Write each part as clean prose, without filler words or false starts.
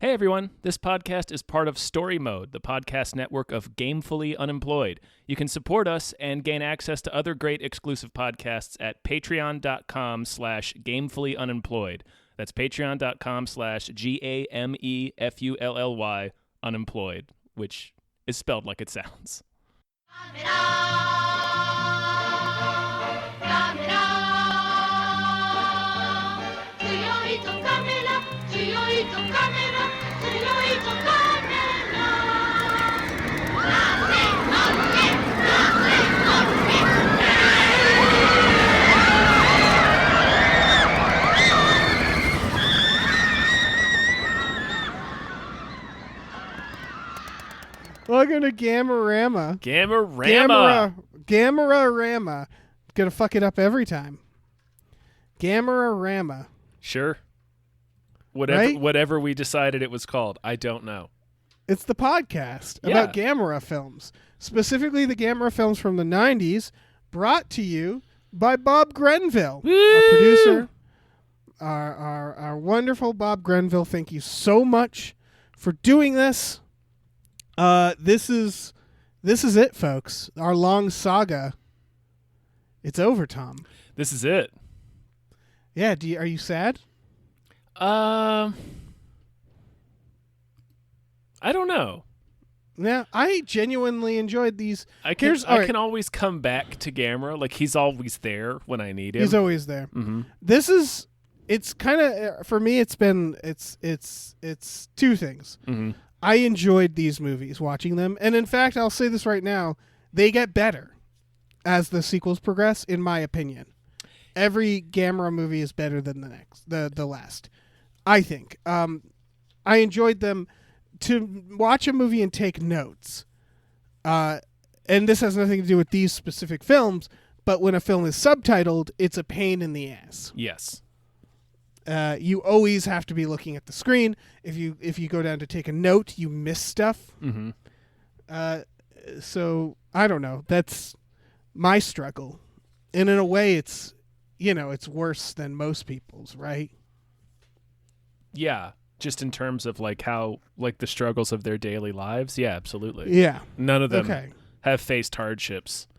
Hey everyone, this podcast is part of Story Mode, the podcast network of Gamefully Unemployed. You can support us and gain access to other great exclusive podcasts at patreon.com/gamefullyunemployed. That's patreon.com/GAMEFULLY unemployed, which is spelled like it sounds. Welcome to GameraRama. GameraRama. Gonna fuck it up every time. GameraRama. Sure. Right? Whatever we decided it was called. I don't know. It's the podcast about Gamera films. Specifically the Gamera films from the 90s, brought to you by Bobgrenville. Woo! Our producer. Our wonderful Bobgrenville. Thank you so much for doing this. This is it, folks. Our long saga. It's over, Tom. This is it. Yeah. Are you sad? I don't know. Yeah, I genuinely enjoyed these. I can always come back to Gamera. Like, he's always there when I need him. He's always there. Mm-hmm. It's kind of, for me, it's two things. Mm-hmm. I enjoyed these movies, watching them. And in fact, I'll say this right now, they get better as the sequels progress, in my opinion. Every Gamera movie is better than the last, I think. I enjoyed them. To watch a movie and take notes. And this has nothing to do with these specific films, but when a film is subtitled, it's a pain in the ass. Yes. You always have to be looking at the screen. If you go down to take a note, you miss stuff. Mm-hmm. So I don't know. That's my struggle, and in a way, it's worse than most people's, right? Yeah, just in terms of how the struggles of their daily lives. Yeah, absolutely. Yeah, none of them have faced hardships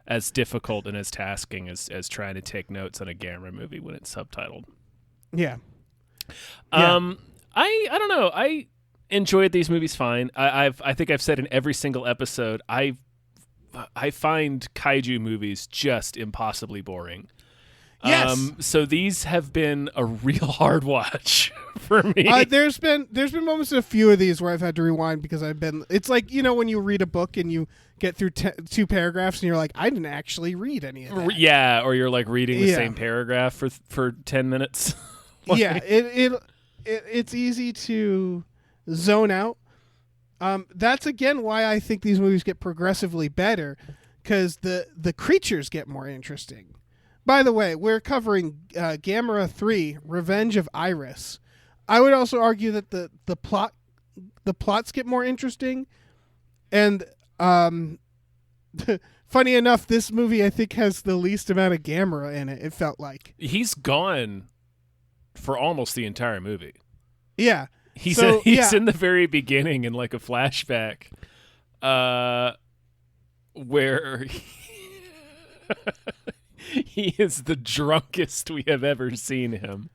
as difficult and as tasking as trying to take notes on a Gamera movie when it's subtitled. Yeah. I don't know. I enjoyed these movies fine. I think I've said in every single episode, I find kaiju movies just impossibly boring. Yes. So these have been a real hard watch for me. There's been moments in a few of these where I've had to rewind because it's like, when you read a book and you get through two paragraphs and you're like, I didn't actually read any of that. Yeah, or you're reading the same paragraph for 10 minutes. Yeah, it's easy to zone out. That's again why I think these movies get progressively better, because the creatures get more interesting. By the way, we're covering Gamera 3, Revenge of Iris. I would also argue that the plots get more interesting, and funny enough, this movie I think has the least amount of Gamera in it. It felt like he's gone for almost the entire movie. Yeah, he's in the very beginning in a flashback, where he is the drunkest we have ever seen him.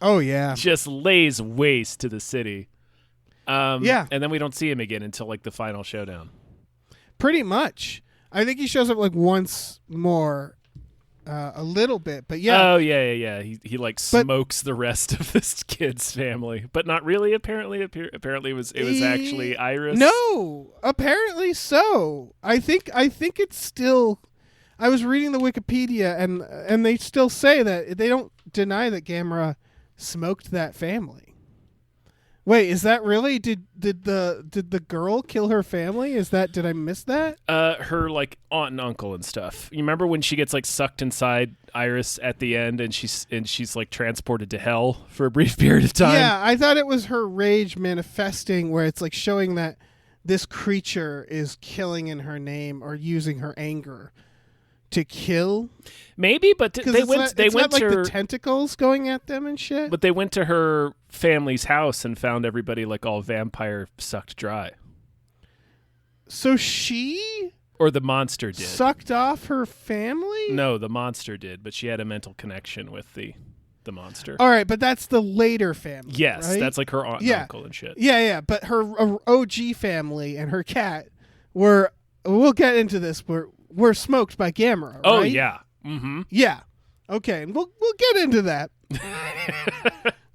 Oh, yeah. Just lays waste to the city. Yeah. And then we don't see him again until the final showdown. Pretty much. I think he shows up once more, a little bit, but yeah. Oh, yeah. He smokes the rest of this kid's family, but not really. Apparently it was actually Iris. No, apparently so. I think it's still. I was reading the Wikipedia, and they still say that they don't deny that Gamera smoked that family. Wait, is that really? Did the girl kill her family? Did I miss that? Her aunt and uncle and stuff. You remember when she gets sucked inside Iris at the end, and she's transported to hell for a brief period of time? Yeah, I thought it was her rage manifesting, where it's showing that this creature is killing in her name or using her anger to kill. Maybe, but they went. They went not to like her, the tentacles going at them and shit. but they went to her family's house and found everybody like all vampire sucked dry. So she Or the monster did. sucked off her family? No, the monster did, but she had a mental connection with the monster. All right, but that's the later family. Yes, right? that's like her aunt and uncle and shit. Yeah, but her OG family and her cat were. We'll get into this. Were smoked by Gamera. Right? Oh yeah. Mm-hmm. Yeah. Okay, we'll get into that.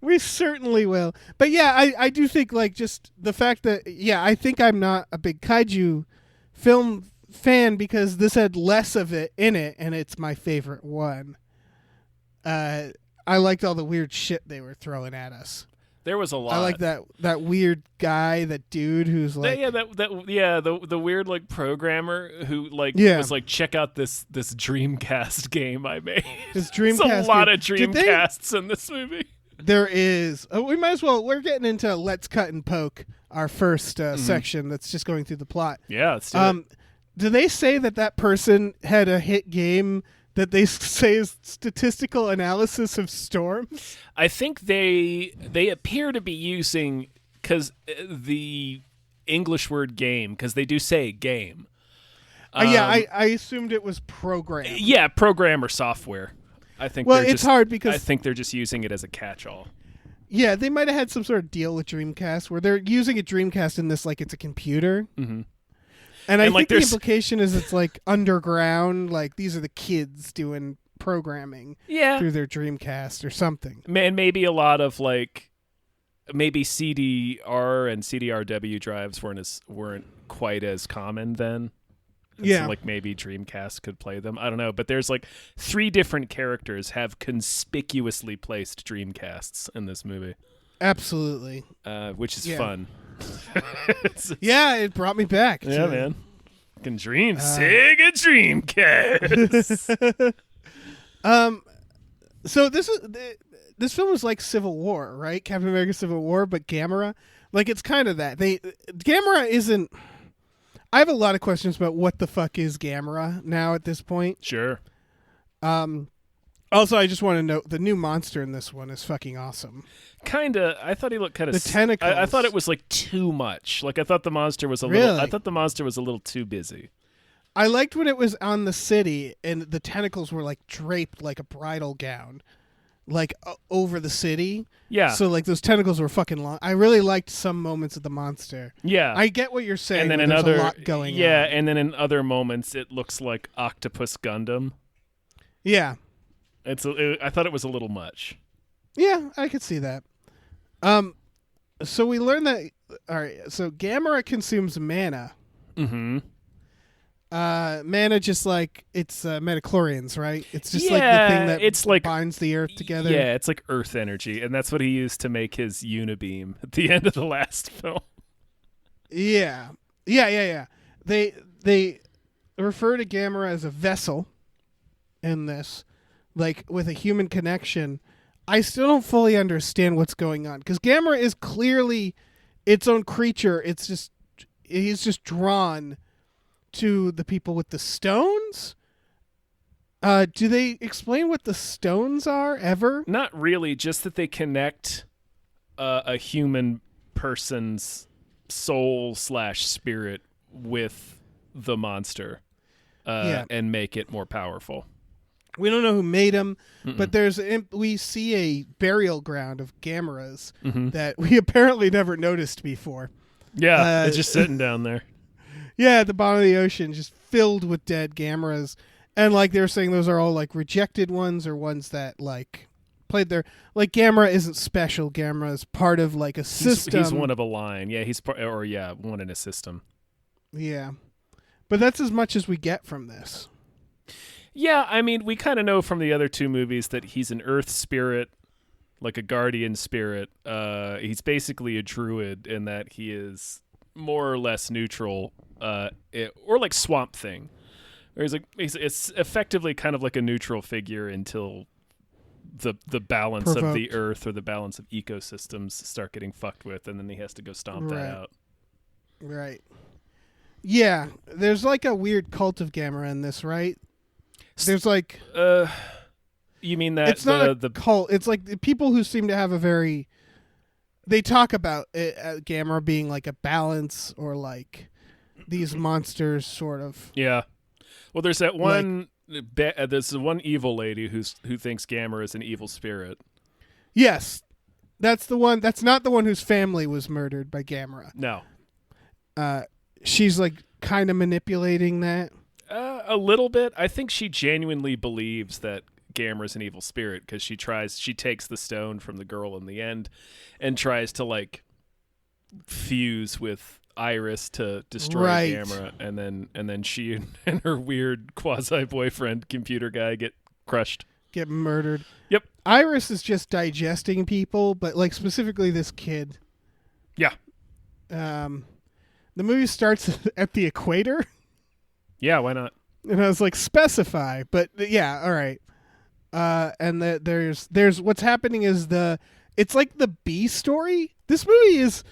We certainly will. But yeah, I do think like just the fact that I think I'm not a big kaiju film fan because this had less of it in it, and it's my favorite one. I liked all the weird shit they were throwing at us. There was a lot. I like that weird guy, that dude who's like the weird like programmer who like was like, check out this Dreamcast game I made. This Dreamcast. There's a lot game. of Dreamcasts in this movie. There is. We might as well. We're getting into Let's Cut and Poke, our first section that's just going through the plot. Yeah, let's do it. Do they say that person had a hit game that they say is statistical analysis of storms? I think they appear to be using the English word game, because they do say game. I assumed it was program. Yeah, program or software. I think. Well, it's hard because I think they're just using it as a catch-all. Yeah, they might have had some sort of deal with Dreamcast where they're using a Dreamcast in this like it's a computer. Mm-hmm. And I think the implication is it's like underground, like these are the kids doing programming through their Dreamcast or something. And maybe a lot of like, maybe CDR and CDRW drives weren't quite as common then. So like maybe Dreamcast could play them. I don't know. But there's like 3 different characters have conspicuously placed Dreamcasts in this movie. Absolutely. Which is fun. It brought me back. Yeah, man. Fucking Sega Dreamcast. So this film is like Civil War, right? Captain America Civil War, but Gamera. Like it's kind of that. Gamera isn't. I have a lot of questions about what the fuck is Gamera now at this point. Sure. Also, I just want to note the new monster in this one is fucking awesome. Kinda. I thought he looked kind of. The tentacles. I thought it was like too much. Like I thought the monster was a little. I thought the monster was a little too busy. I liked when it was on the city and the tentacles were like draped like a bridal gown, like over the city. Yeah. So like those tentacles were fucking long. I really liked some moments of the monster. Yeah. I get what you're saying. And then there's a lot going on. and then in other moments it looks like Octopus Gundam. Yeah. I thought it was a little much. Yeah, I could see that. So we learned that. All right. So Gamera consumes mana. Mm-hmm. Mana just like it's metachlorians, right? It's just like the thing that it's like, binds the earth together. Yeah, it's like earth energy, and that's what he used to make his unibeam at the end of the last film. Yeah. They refer to Gamera as a vessel in this, like with a human connection. I still don't fully understand what's going on because Gamera is clearly its own creature. He's just drawn to the people with the stones. Do they explain what the stones are ever? Not really, just that they connect a human person's soul/spirit with the monster and make it more powerful. We don't know who made him, but we see a burial ground of Gamera's that we apparently never noticed before. Yeah, it's just sitting down there. Yeah, at the bottom of the ocean, just filled with dead Gameras. And like they were saying, those are all like rejected ones or ones that like played their... Like Gamera isn't special. Gamera is part of like a system. He's one of a line. Yeah, he's one in a system. Yeah. But that's as much as we get from this. Yeah, I mean, we kind of know from the other 2 movies that he's an earth spirit, like a guardian spirit. He's basically a druid in that he is more or less neutral, or like Swamp Thing. Where it's effectively kind of like a neutral figure until the balance of the earth or the balance of ecosystems start getting fucked with, and then he has to go stomp that out. Right. Yeah, there's like a weird cult of Gamera in this, right? There's like you mean that it's not a cult. It's like the people who seem to have a very. They talk about it, Gamera being like a balance or like these monsters, sort of. Yeah. Well, there's that one. There's one evil lady who thinks Gamera is an evil spirit. Yes, that's the one. That's not the one whose family was murdered by Gamera. No. She's like kind of manipulating that. A little bit. I think she genuinely believes that Gamera's an evil spirit because she takes the stone from the girl in the end and tries to like fuse with Iris to destroy Gamera, and then she and her weird quasi boyfriend computer guy get crushed, get murdered. Yep. Iris is just digesting people, but like specifically this kid. Yeah. The movie starts at the equator. Yeah, why not? And I was like, specify, but yeah, all right. And there's what's happening is it's like the B story. This movie is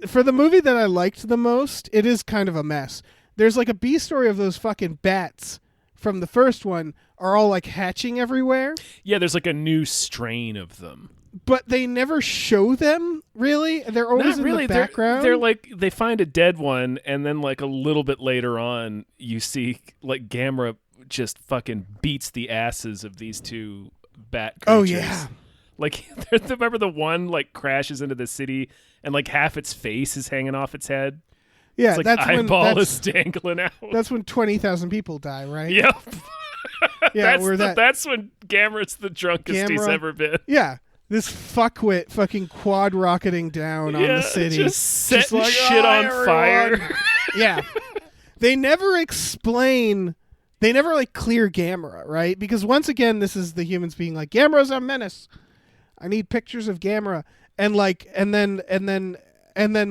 for the movie that I liked the most. It is kind of a mess. There's like a B story of those fucking bats from the first one are all like hatching everywhere. Yeah, there's like a new strain of them. But they never show them, really. They're always in the background. They're like, they find a dead one, and then like a little bit later on, you see like Gamera just fucking beats the asses of these two bat creatures. Oh, yeah. Like, remember the one like crashes into the city, and like half its face is hanging off its head? Yeah, it's like eyeball is dangling out. That's when 20,000 people die, right? Yep. Yeah, that's when Gamera's the drunkest he's ever been. Yeah. This fuckwit fucking quad rocketing down on the city. Just setting like, shit on fire. Yeah. They never explain. They never like clear Gamera, right? Because once again, this is the humans being like, Gamera's a menace. I need pictures of Gamera. And like, and then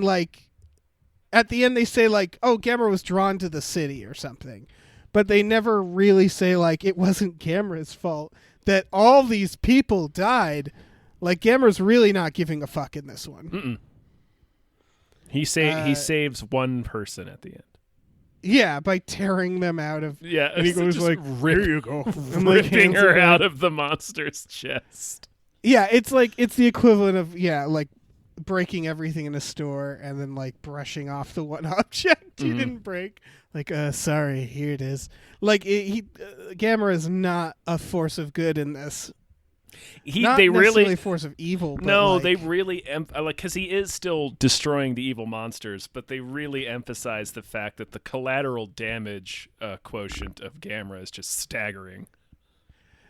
like, at the end they say like, oh, Gamera was drawn to the city or something. But they never really say like, it wasn't Gamera's fault that all these people died. Like, Gamera's really not giving a fuck in this one. Mm-mm. He saves one person at the end. Yeah, by tearing them out of... Yeah, and he goes like, here you go. Ripping her out of the monster's chest. Yeah, it's like, it's the equivalent of, like, breaking everything in a store and then, like, brushing off the one object you didn't break. Like, sorry, here it is. Like, Gamera is not a force of good in this. Not necessarily a force of evil. But no, like, they really because he is still destroying the evil monsters, but they really emphasize the fact that the collateral damage quotient of Gamera is just staggering.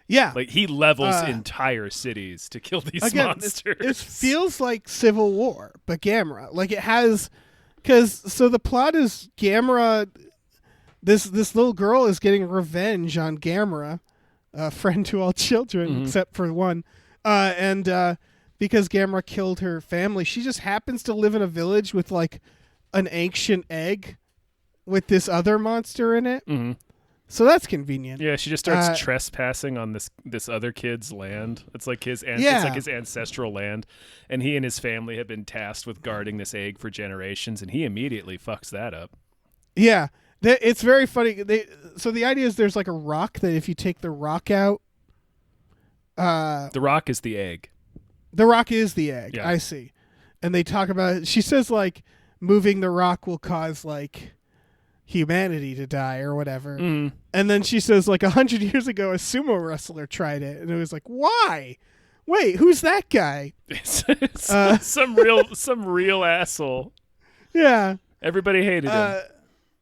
Yeah, like he levels entire cities to kill these monsters. It feels like Civil War, but Gamera, like it has, so the plot is Gamera. This little girl is getting revenge on Gamera. Friend to all children, except for one. And because Gamera killed her family, she just happens to live in a village with like an ancient egg with this other monster in it. Mm-hmm. So that's convenient. Yeah, she just starts trespassing on this other kid's land. It's like his ancestral land, and he and his family have been tasked with guarding this egg for generations, and he immediately fucks that up. Yeah. It's very funny. So the idea is there's like a rock that if you take the rock out... the rock is the egg. The rock is the egg. Yeah. I see. And they talk about it. She says like moving the rock will cause like humanity to die or whatever. Mm. And then she says like 100 years ago a sumo wrestler tried it. And it was like, why? Wait, who's that guy? some real asshole. Yeah. Everybody hated him.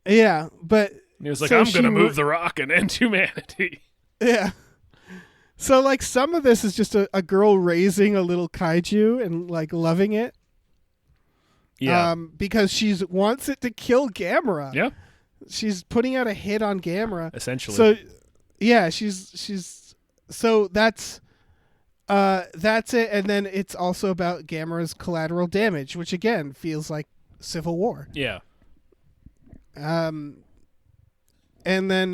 Yeah, but... He was like, I'm going to move the rock and end humanity. Yeah. So, like, some of this is just a girl raising a little kaiju and, like, loving it. Yeah. Because she wants it to kill Gamera. Yeah. She's putting out a hit on Gamera. Essentially. So, yeah, she's... So, that's it. And then it's also about Gamera's collateral damage, which, again, feels like Civil War. Yeah. And then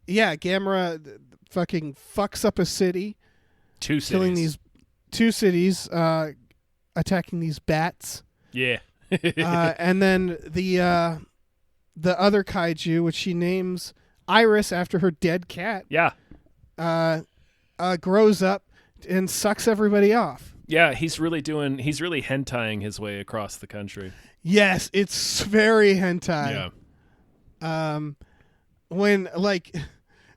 Gamera fucking fucks up a city, killing these two cities, attacking these bats. Yeah. And then the other kaiju, which she names, Iris, after her dead cat, Yeah. grows up and sucks everybody off. Yeah, he's really hentai-ing his way across the country. Yes, it's very hentai. Yeah. When like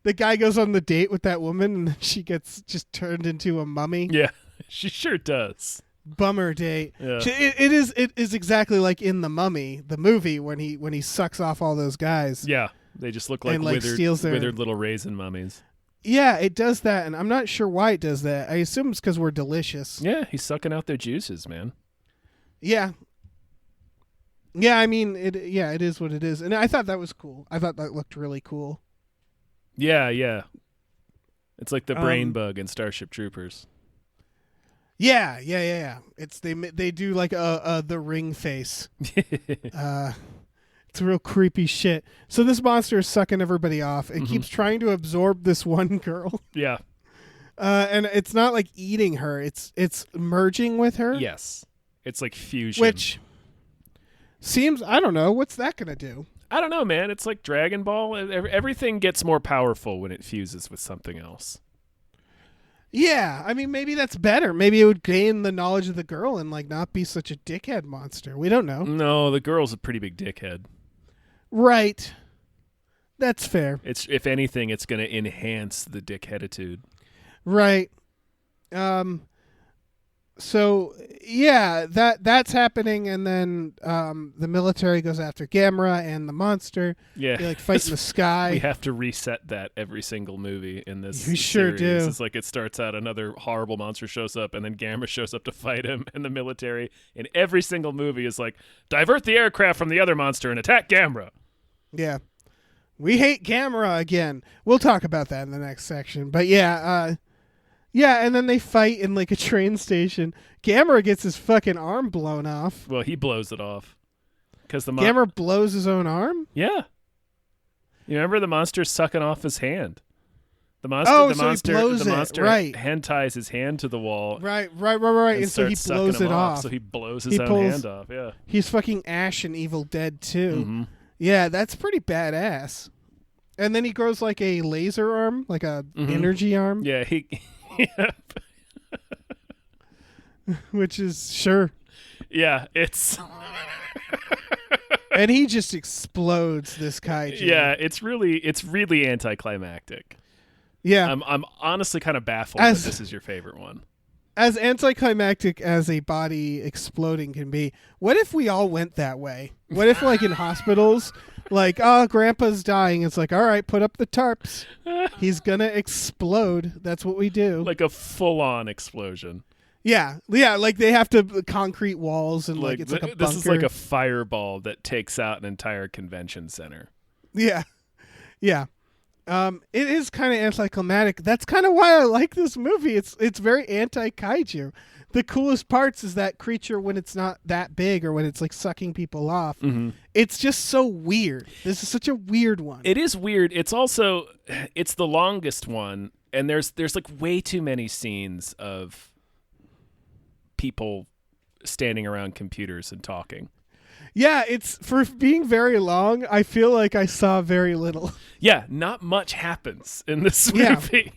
the guy goes on the date with that woman and she gets just turned into a mummy. Yeah, she sure does. Bummer date. Yeah. It is exactly like in The Mummy, the movie, when he sucks off all those guys. Yeah, they just look like, And, like, withered little raisin mummies. Yeah, it does that, and I'm not sure why it does that. I assume it's because we're delicious. Yeah, he's sucking out their juices, man. Yeah. Yeah, I mean, it is what it is. And I thought that was cool. I thought that looked really cool. Yeah. It's like the brain bug in Starship Troopers. Yeah. It's they do like the ring face. It's real creepy shit. So this monster is sucking everybody off. It keeps trying to absorb this one girl. Yeah. And it's not like eating her. It's merging with her. Yes. It's like fusion. Which seems, I don't know, what's that going to do? I don't know, man. It's like Dragon Ball. Everything gets more powerful when it fuses with something else. Yeah, I mean, maybe that's better. Maybe it would gain the knowledge of the girl and like not be such a dickhead monster. We don't know. No, the girl's a pretty big dickhead. Right. That's fair. It's, if anything, it's going to enhance the dickheaditude. Right. So yeah, that's happening, and then the military goes after Gamera and the monster. Yeah, they like fight in the sky. We have to reset that every single movie in this. We sure series. do. It's like it starts out, another horrible monster shows up, and then Gamera shows up to fight him, and the military in every single movie is like, divert the aircraft from the other monster and attack Gamera. Yeah, we hate Gamera again. We'll talk about that in the next section. But yeah. Yeah, and then they fight in like a train station. Gamera gets his fucking arm blown off. Well, he blows it off because Gamera blows his own arm. Yeah, you remember the monster's sucking off his hand. The monster, he the blows monster right. hentais his hand to the wall. Right. And so he blows it off. So he blows his own hand off. Yeah, he's fucking Ash in Evil Dead 2. Mm-hmm. Yeah, that's pretty badass. And then he grows like a laser arm, like a energy arm. Yeah, which is sure. Yeah, it's and he just explodes this kaiju. Yeah, it's really anticlimactic. Yeah. I'm honestly kind of baffled that this is your favorite one. As anticlimactic as a body exploding can be, what if we all went that way? What if like in hospitals, like, oh, grandpa's dying. It's like, all right, put up the tarps. He's going to explode. That's what we do. Like a full-on explosion. Yeah, like they have to concrete walls and like it's like a bunker. This is like a fireball that takes out an entire convention center. Yeah. It is kind of anticlimactic. That's kind of why I like this movie. It's very anti-kaiju. The coolest parts is that creature when it's not that big or when it's like sucking people off. Mm-hmm. It's just so weird. This is such a weird one. It is weird. It's also the longest one, and there's like way too many scenes of people standing around computers and talking. Yeah, it's for being very long. I feel like I saw very little. Yeah, not much happens in this movie.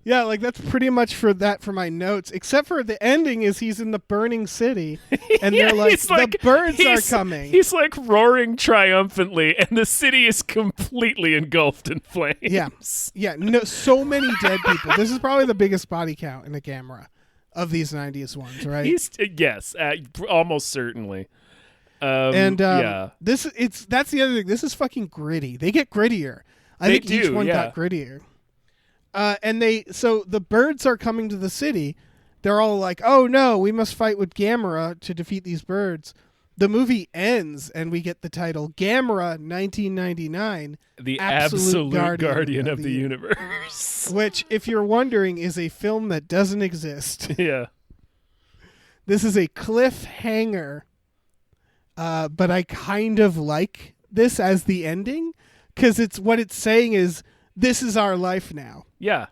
Yeah, like that's pretty much for my notes. Except for the ending is he's in the burning city, and they're like, the birds are coming. He's like roaring triumphantly, and the city is completely engulfed in flames. Yeah. No, so many dead people. This is probably the biggest body count in a Gamera of these 90s ones, right? Yes, almost certainly. That's the other thing. This is fucking gritty. They get grittier. I think each one got grittier. So the birds are coming to the city. They're all like, oh no, we must fight with Gamera to defeat these birds. The movie ends and we get the title Gamera 1999. The absolute guardian of the universe. Which, if you're wondering, is a film that doesn't exist. Yeah. This is a cliffhanger. But I kind of like this as the ending because what it's saying is this is our life now. Yeah.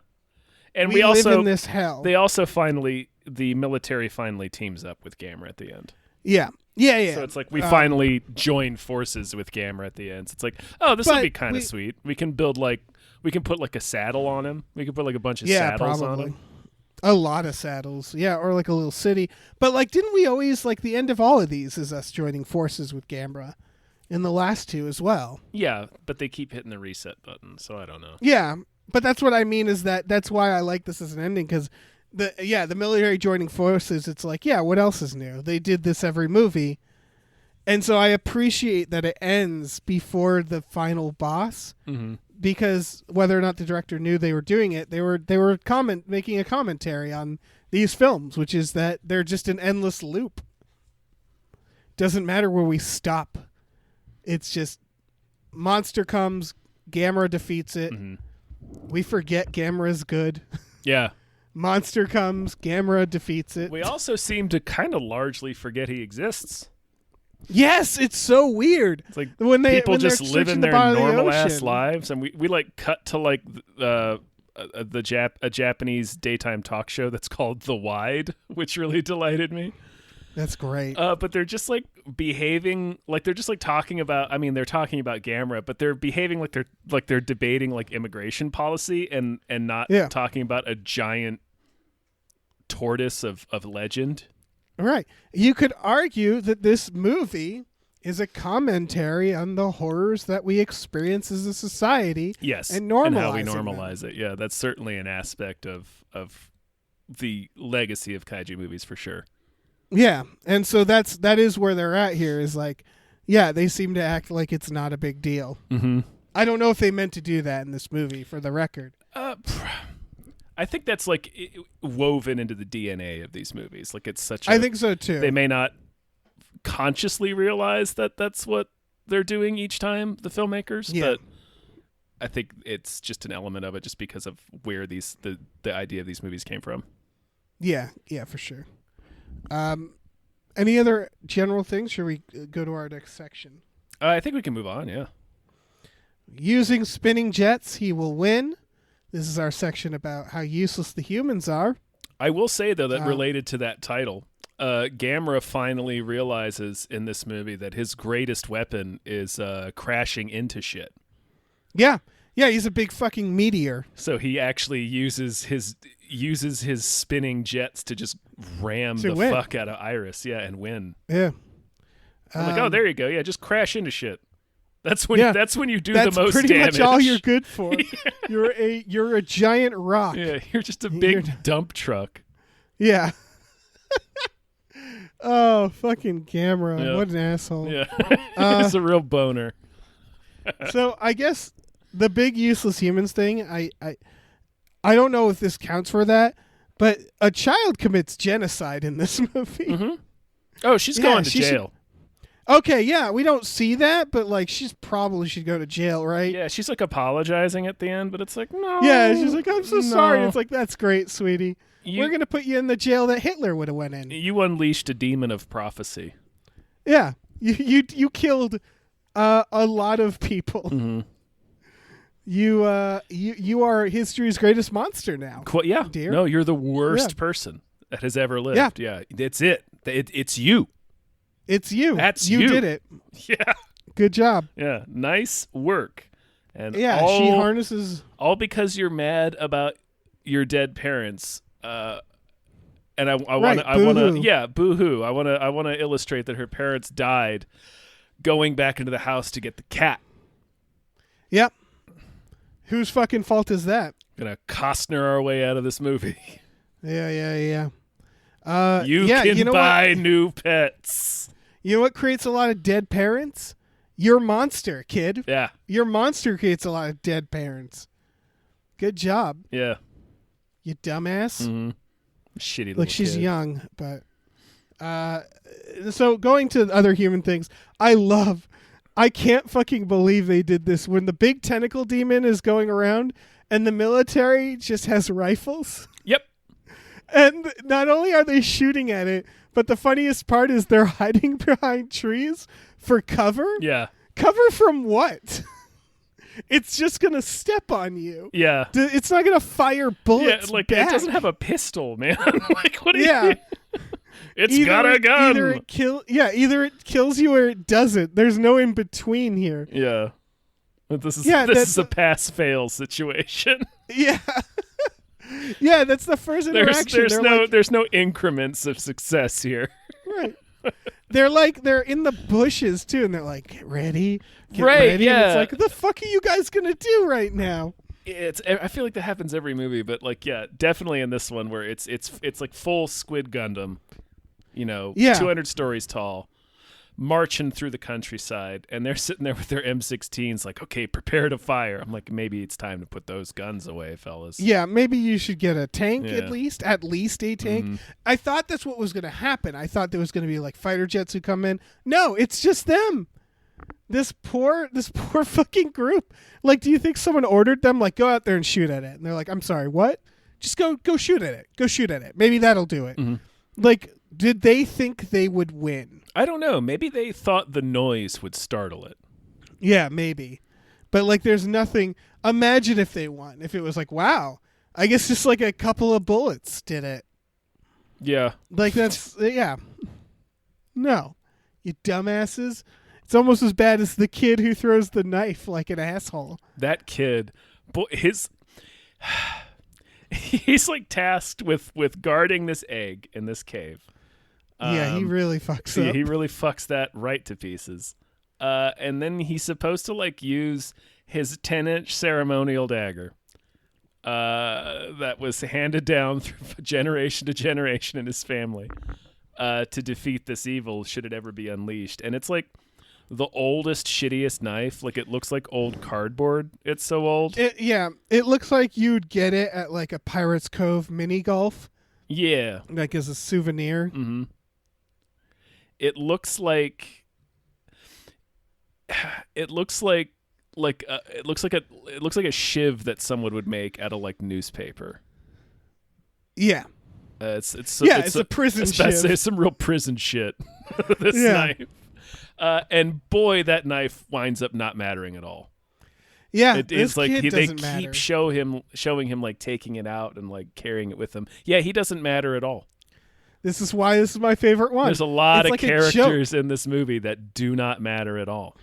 And we live in this hell. They also the military finally teams up with Gamera at the end. Yeah. Yeah. So it's like we finally join forces with Gamera at the end. So it's like, oh, this would be kind of sweet. We can put like a saddle on him. We can put like a bunch of saddles on him. A lot of saddles. Yeah, or like a little city. But like, didn't we always, like, the end of all of these is us joining forces with Gamera in the last two as well? Yeah, but they keep hitting the reset button, so I don't know. Yeah, but that's what I mean is that's why I like this as an ending, because the military joining forces, it's like, yeah, what else is new? They did this every movie. And so I appreciate that it ends before the final boss. Mm-hmm. Because whether or not the director knew they were doing it, they were making a commentary on these films, which is that they're just an endless loop. Doesn't matter where we stop. It's just monster comes, Gamera defeats it. Mm-hmm. We forget Gamera's good. Yeah. Monster comes, Gamera defeats it. We also seem to kind of largely forget he exists. Yes, it's so weird. It's like people just live in their normal ass lives, and we like cut to like a Japanese daytime talk show that's called The Wide, which really delighted me. That's great. But they're just like behaving like they're just like talking about. I mean, they're talking about Gamera, but they're behaving like they're debating like immigration policy and not talking about a giant tortoise of legend. Right. You could argue that this movie is a commentary on the horrors that we experience as a society. Yes. And how we normalize it. Yeah, that's certainly an aspect of the legacy of kaiju movies for sure. Yeah. And so that is where they're at here is like, yeah, they seem to act like it's not a big deal. Mm-hmm. I don't know if they meant to do that in this movie, for the record. I think that's like woven into the DNA of these movies. Like it's such. I think so too. They may not consciously realize that that's what they're doing each time, the filmmakers. Yeah. But I think it's just an element of it, just because of where the idea of these movies came from. Yeah, for sure. Any other general things? Should we go to our next section? I think we can move on. Yeah. Using spinning jets, he will win. This is our section about how useless the humans are. I will say, though, that related to that title, Gamera finally realizes in this movie that his greatest weapon is crashing into shit. Yeah, he's a big fucking meteor. So he actually uses his spinning jets to just ram the fuck out of Iris, and win. Yeah. I'm like, oh, there you go. Yeah, just crash into shit. That's when you do the most damage. That's pretty much all you're good for. You're a giant rock. Yeah, you're just a big dump truck. Yeah. Oh, fucking Gamera. Yep. What an asshole. Yeah. He's a real boner. So I guess the big useless humans thing, I don't know if this counts for that, but a child commits genocide in this movie. Mm-hmm. Oh, she's going to jail. Okay, yeah, we don't see that, but like she's probably should go to jail, right? Yeah, she's like apologizing at the end, but it's like, no. Yeah, she's like, I'm so sorry. It's like, that's great, sweetie. We're going to put you in the jail that Hitler would have went in. You unleashed a demon of prophecy. Yeah, you killed a lot of people. Mm-hmm. You are history's greatest monster now. Dear. No, you're the worst person that has ever lived. Yeah, it's it. It's you. It's you. That's you. You did it. Yeah. Good job. Yeah. Nice work. And she harnesses. All because you're mad about your dead parents. And I want to, boo-hoo. I want to illustrate that her parents died going back into the house to get the cat. Yep. Whose fucking fault is that? Gonna Costner our way out of this movie. Yeah. You can buy new pets. You know what creates a lot of dead parents? Your monster, kid. Yeah. Your monster creates a lot of dead parents. Good job. Yeah. You dumbass. Mm-hmm. Shitty little Look, she's kid. young, but... so going to other human things, I can't fucking believe they did this when the big tentacle demon is going around and the military just has rifles. Yep. And not only are they shooting at it, but the funniest part is they're hiding behind trees for cover. Yeah. Cover from what? It's just going to step on you. Yeah. It's not going to fire bullets Yeah, like back. It doesn't have a pistol, man. Like, what are you... It's got a gun. Either it kills you or it doesn't. There's no in between here. Yeah. This is a pass-fail situation. Yeah. Yeah, that's the first interaction. There's no increments of success here. Right. They're in the bushes too, and they're like, get ready. Right, yeah. And it's like, what the fuck are you guys gonna do right now? I feel like that happens every movie, but like, yeah, definitely in this one where it's like full Squid Gundam, 200 stories tall, marching through the countryside, and they're sitting there with their M16s like, okay, prepare to fire. I'm like, maybe it's time to put those guns away, fellas. Yeah, maybe you should get a tank at least a tank. Mm-hmm. I thought that's what was going to happen. I thought there was going to be like fighter jets who come in. No, it's just them. This poor fucking group. Like, do you think someone ordered them like, go out there and shoot at it? And they're like, I'm sorry, what? Just go shoot at it. Go shoot at it. Maybe that'll do it. Mm-hmm. Like, did they think they would win? I don't know. Maybe they thought the noise would startle it. Yeah, maybe. But, like, there's nothing. Imagine if they won. If it was like, wow, I guess just like a couple of bullets did it. Yeah. Like, that's, yeah. No. You dumbasses. It's almost as bad as the kid who throws the knife like an asshole. That kid, he's like tasked with guarding this egg in this cave. Yeah, he really fucks up. He really fucks that right to pieces. And then he's supposed to like use his 10-inch ceremonial dagger that was handed down through generation to generation in his family to defeat this evil should it ever be unleashed. And it's like the oldest, shittiest knife. Like, it looks like old cardboard. It's so old. It looks like you'd get it at like a Pirates Cove mini golf. Yeah. Like as a souvenir. Mm-hmm. It looks like a shiv that someone would make out of like newspaper. Yeah. It's a prison shiv. There's some real prison shit. This knife. And boy, that knife winds up not mattering at all. Yeah, it's like they keep matter. showing him like taking it out and like carrying it with him. Yeah, he doesn't matter at all. This is why this is my favorite one. There's a lot of characters in this movie that do not matter at all.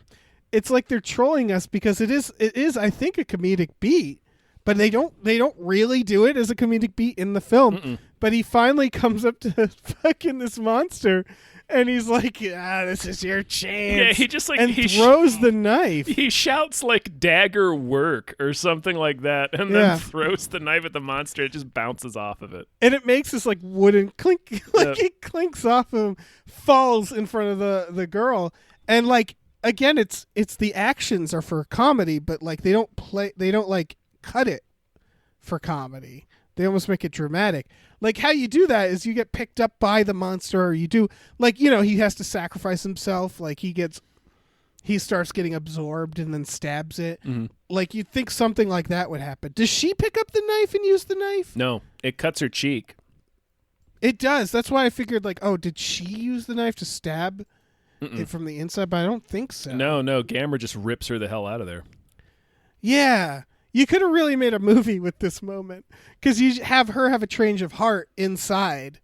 It's like they're trolling us because it is I think a comedic beat, but they don't really do it as a comedic beat in the film. Mm-mm. But he finally comes up to fucking this monster. And he's like, this is your chance. Yeah, he just like he throws the knife. He shouts like dagger work or something like that, and then throws the knife at the monster. It just bounces off of it. And it makes this like wooden clink, like it clinks off him, falls in front of the girl. And like again, it's the actions are for comedy, but like they don't like cut it for comedy. They almost make it dramatic. Like how you do that is you get picked up by the monster, or you do like, he has to sacrifice himself. Like he starts getting absorbed and then stabs it. Mm-hmm. Like you'd think something like that would happen. Does she pick up the knife and use the knife? No, it cuts her cheek. It does. That's why I figured like, oh, did she use the knife to stab it from the inside? But I don't think so. No, Gamera just rips her the hell out of there. Yeah. You could have really made a movie with this moment because you have her have a change of heart inside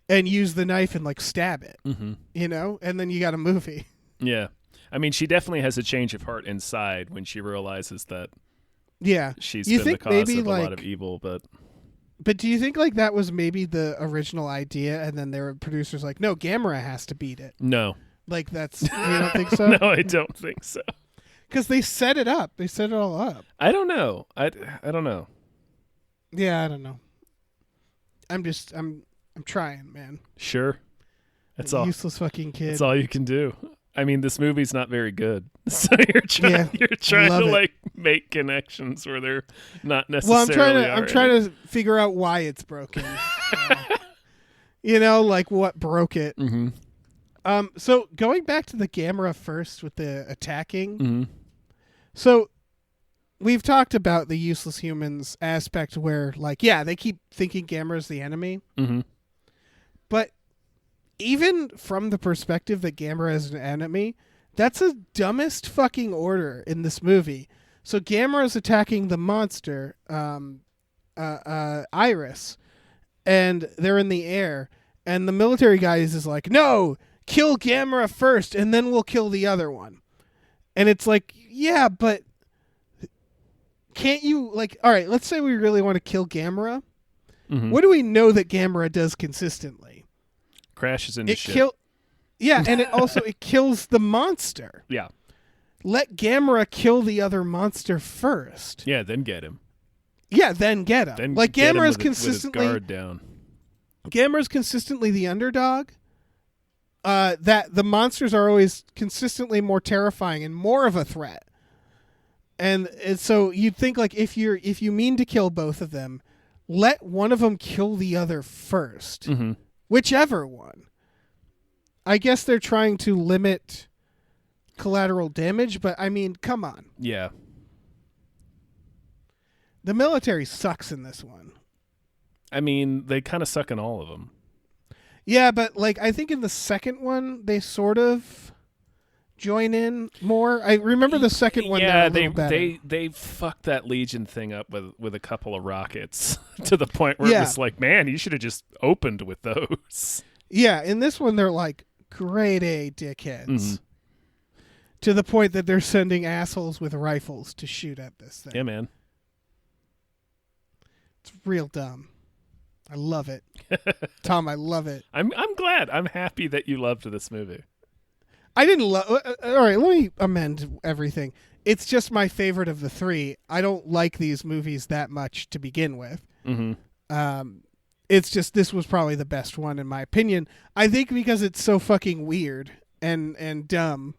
and use the knife and like stab it, and then you got a movie. Yeah. I mean, she definitely has a change of heart inside when she realizes that she's been the cause of a lot of evil. But do you think like that was maybe the original idea and then there were producers like, no, Gamera has to beat it? No. Like that's, you don't think so? No, I don't think so. Because they set it up. They set it all up. I don't know. I don't know. Yeah, I don't know. I'm trying, man. Sure. That's all. Useless fucking kid. That's all you can do. I mean, this movie's not very good. So you're trying to like make connections where they're not necessarily. Well, I'm trying to figure out why it's broken. Like what broke it. Mm-hmm. So going back to the Gamera first with the attacking. Mm-hmm. So we've talked about the useless humans aspect where like, they keep thinking Gamera's the enemy. Mm-hmm. But even from the perspective that Gamera is an enemy, that's the dumbest fucking order in this movie. So Gamera's attacking the monster, Iris, and they're in the air. And the military guy is like, no, kill Gamera first, and then we'll kill the other one. And it's like, yeah, but can't you, like, all right, let's say we really want to kill Gamera. Mm-hmm. What do we know that Gamera does consistently? Crashes into shit. Yeah, and it kills the monster. Yeah. Let Gamera kill the other monster first. Yeah, then get him. Yeah, then get him. Then like get him Gamera's with consistently his guard down. Gamera's consistently the underdog. That the monsters are always consistently more terrifying and more of a threat. And so you'd think, like, if you mean to kill both of them, let one of them kill the other first. Mm-hmm. Whichever one. I guess they're trying to limit collateral damage, but I mean, come on. Yeah. The military sucks in this one. I mean, they kind of suck in all of them. Yeah, but like I think in the second one they sort of join in more. I remember the second one. Yeah, they fucked that Legion thing up with a couple of rockets to the point where it was like, man, you should have just opened with those. Yeah, in this one they're like grade A dickheads. Mm-hmm. To the point that they're sending assholes with rifles to shoot at this thing. Yeah, man. It's real dumb. I love it. Tom, I love it. I'm glad. I'm happy that you loved this movie. I didn't love... all right, let me amend everything. It's just my favorite of the three. I don't like these movies that much to begin with. Mm-hmm. It's just this was probably the best one in my opinion. I think because it's so fucking weird and dumb.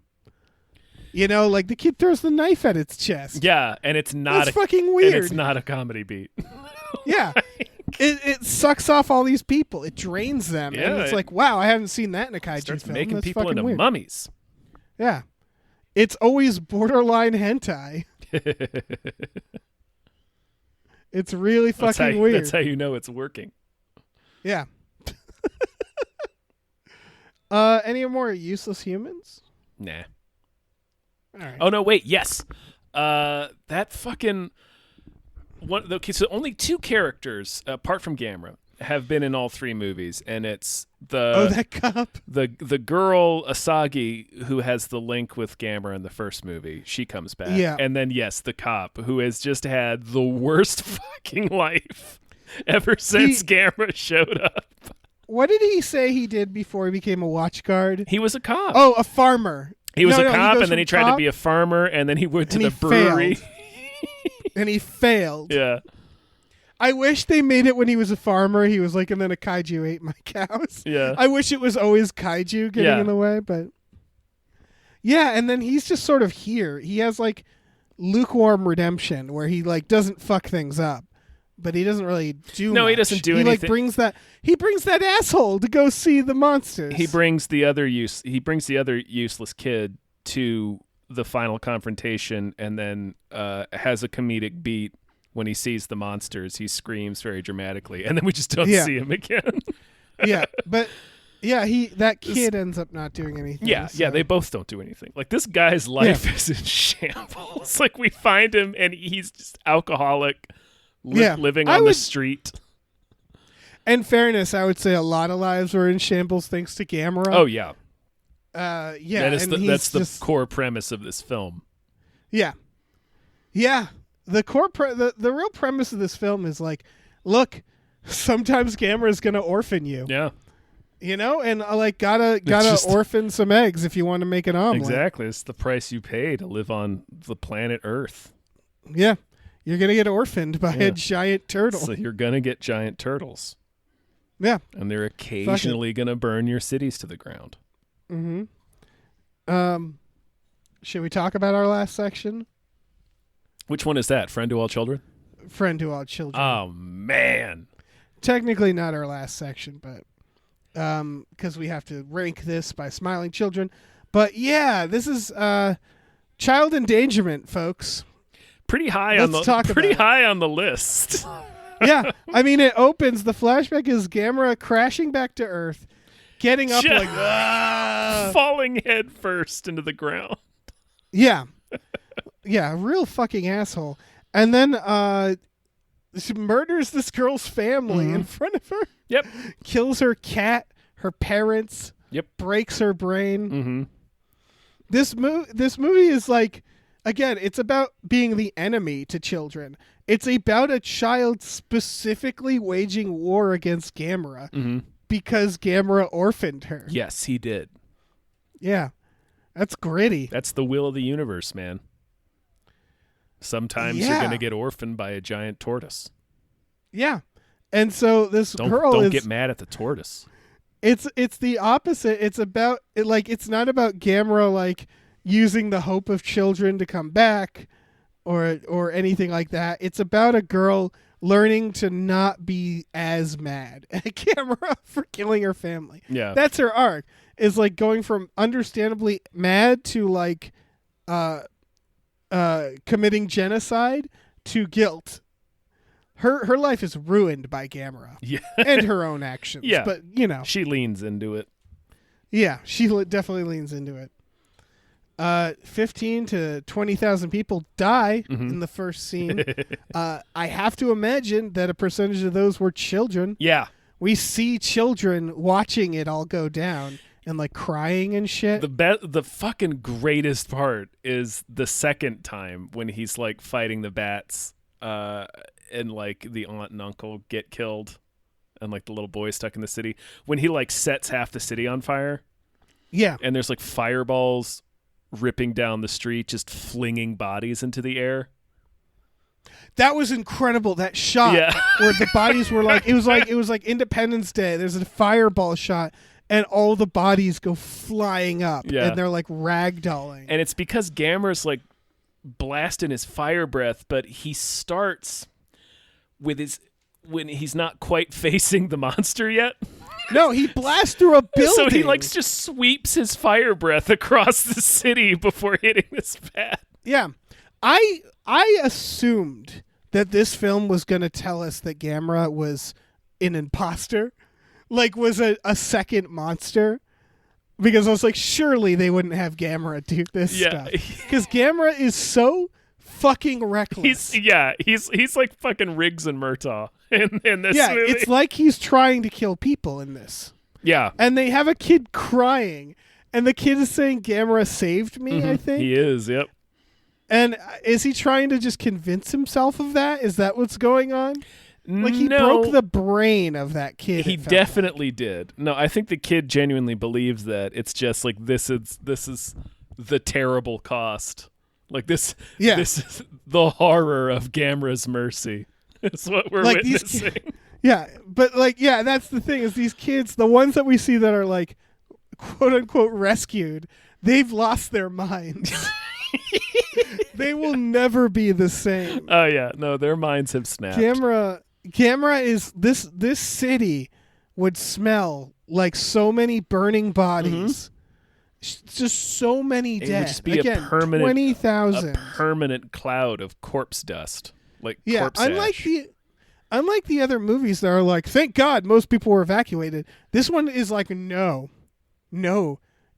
You know, like the kid throws the knife at its chest. Yeah, and it's not fucking weird. And it's not a comedy beat. Yeah. It sucks off all these people. It drains them. Yeah, and it's like, wow, I haven't seen that in a kaiju starts film. making That's people into weird. mummies. Yeah. It's always borderline hentai. It's really fucking weird. That's how you know it's working. Yeah. Any more useless humans? Nah. All right. Oh no! Wait. Yes. That fucking one. Okay, so only two characters apart from Gamera have been in all three movies, and it's that cop, the girl Asagi who has the link with Gamera in the first movie. She comes back, yeah, and then yes, the cop who has just had the worst fucking life ever since Gamera showed up. What did he say he did before he became a watch guard? He was a cop. Oh, a farmer. He was a cop, and then he tried to be a farmer, and then he went to the brewery. And he failed. Yeah. I wish they made it when he was a farmer. He was like, and then a kaiju ate my cows. Yeah. I wish it was always kaiju getting in the way, but... Yeah, and then he's just sort of here. He has, like, lukewarm redemption, where he, like, doesn't fuck things up. But he doesn't really do No, much. he doesn't do anything. He brings that asshole to go see the monsters. He brings the other useless kid to the final confrontation, and then has a comedic beat when he sees the monsters. He screams very dramatically, and then we just don't see him again. Yeah, but that kid ends up not doing anything. Yeah, so. yeah, they both don't do anything. Like, this guy's life is in shambles. Like, we find him, and he's just alcoholic. Living on the street. In fairness, I would say a lot of lives were in shambles thanks to Gamera. Oh yeah, yeah. That's the core premise of this film. Yeah, yeah. The the real premise of this film is like, look, sometimes Gamera is gonna orphan you. Yeah. You know, and like gotta orphan some eggs if you want to make an omelet. Exactly, it's the price you pay to live on the planet Earth. Yeah. You're going to get orphaned by a giant turtle. So you're going to get giant turtles. Yeah. And they're occasionally going to burn your cities to the ground. Mm-hmm. Should we talk about our last section? Which one is that? Friend to all children? Friend to all children. Oh, man. Technically not our last section, but because we have to rank this by smiling children. But yeah, this is child endangerment, folks. Pretty high on the list. Yeah, I mean, it opens. The flashback is Gamera crashing back to Earth, getting up falling head first into the ground. Yeah, yeah, real fucking asshole. And then she murders this girl's family in front of her. Yep, kills her cat, her parents. Yep. Breaks her brain. Mm-hmm. This movie is like, again, it's about being the enemy to children. It's about a child specifically waging war against Gamera because Gamera orphaned her. Yes, he did. Yeah. That's gritty. That's the will of the universe, man. Sometimes you're going to get orphaned by a giant tortoise. Yeah. And so this girl don't get mad at the tortoise. It's the opposite. It's about it's not about Gamera like using the hope of children to come back or anything like that. It's about a girl learning to not be as mad at Gamera for killing her family. Yeah. That's her arc. Is like going from understandably mad to like committing genocide to guilt. Her life is ruined by Gamera. Yeah. And her own actions. Yeah. But, you know. She leans into it. Yeah, she definitely leans into it. 15 to 20,000 people die in the first scene. I have to imagine that a percentage of those were children. Yeah. We see children watching it all go down and like crying and shit. The fucking greatest part is the second time when he's like fighting the bats and like the aunt and uncle get killed and like the little boy stuck in the city. When he like sets half the city on fire. Yeah. And there's like fireballs ripping down the street, just flinging bodies into the air. That was incredible. That shot where the bodies were like it was like Independence Day. There's a fireball shot and all the bodies go flying up and they're like ragdolling. And it's because Gamera's like blasting his fire breath, but he starts with when he's not quite facing the monster yet. No, he blasts through a building. So he like just sweeps his fire breath across the city before hitting this bat. Yeah. I assumed that this film was going to tell us that Gamera was an imposter, like was a second monster, because I was like, surely they wouldn't have Gamera do this stuff. Because Gamera is so fucking reckless. He's like fucking Riggs and Murtaugh in this movie. It's like he's trying to kill people in this. Yeah. And they have a kid crying, and the kid is saying, Gamera saved me, I think. He is, yep. And is he trying to just convince himself of that? Is that what's going on? Like he broke the brain of that kid. He definitely did. No, I think the kid genuinely believes that. It's just like this is the terrible cost. Like this is the horror of Gamera's mercy. It's what we're witnessing. That's the thing is these kids, the ones that we see that are like quote unquote rescued, they've lost their minds. They will never be the same. Oh yeah, no, their minds have snapped. Gamera is this city would smell like so many burning bodies. Just so many dead. It would just be Again, a permanent 20,000. A permanent cloud of corpse dust. Like corpse unlike ash. unlike the other movies that are like, thank God most people were evacuated. This one is like, no,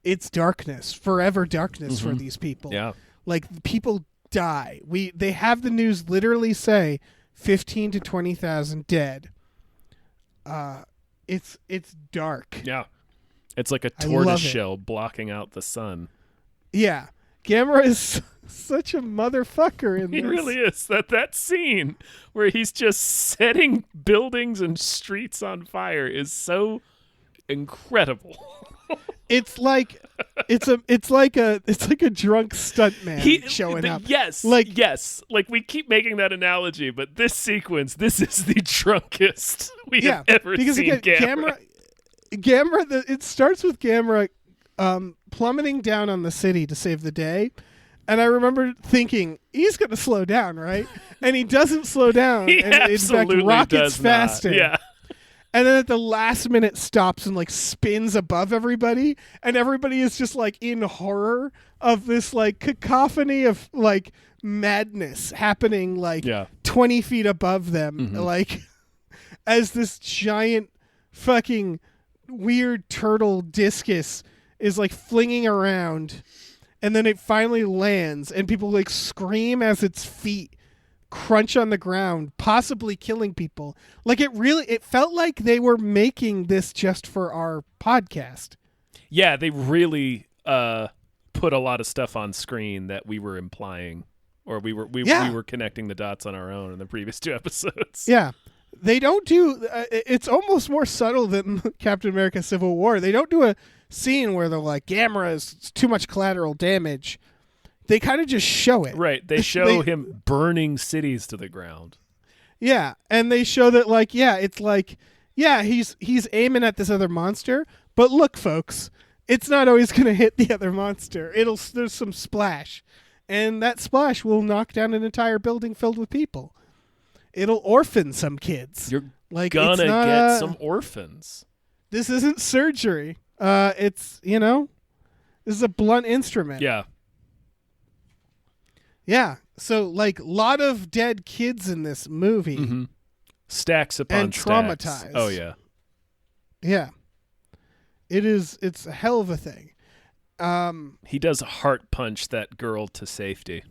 it's darkness, forever darkness for these people. Yeah, like people die. They have the news literally say 15 to 20,000 dead. It's dark. Yeah. It's like a tortoise shell blocking out the sun. Yeah. Gamera is such a motherfucker in this. He really is. That scene where he's just setting buildings and streets on fire is so incredible. It's like a drunk stuntman showing up. Yes. Like we keep making that analogy, but this sequence, this is the drunkest we have ever seen Gamera. Gamera, it starts with Gamera plummeting down on the city to save the day. And I remember thinking, he's going to slow down, right? And he doesn't slow down. He and absolutely in fact, rockets does faster. Not. Yeah. And then at the last minute stops and like spins above everybody. And everybody is just like in horror of this like cacophony of like madness happening like 20 feet above them. Like as this giant fucking weird turtle discus is like flinging around, and then it finally lands and people like scream as its feet crunch on the ground, possibly killing people. Like it felt like they were making this just for our podcast. Yeah, they really put a lot of stuff on screen that we were implying, or we were connecting the dots on our own in the previous 2 episodes. Yeah. They don't do it's almost more subtle than Captain America Civil War. They don't do a scene where they're like, Gamera is too much collateral damage. They kind of just show it. Right. They show him burning cities to the ground. Yeah. And they show that, like, yeah, it's like, yeah, he's aiming at this other monster. But look, folks, it's not always going to hit the other monster. There's some splash. And that splash will knock down an entire building filled with people. It'll orphan some kids. You're like, gonna get some orphans. This isn't surgery. It's, this is a blunt instrument. Yeah. Yeah. So, like, a lot of dead kids in this movie. Mm-hmm. Stacks upon and stacks. Traumatized. Oh, yeah. Yeah. It's a hell of a thing. He does heart punch that girl to safety.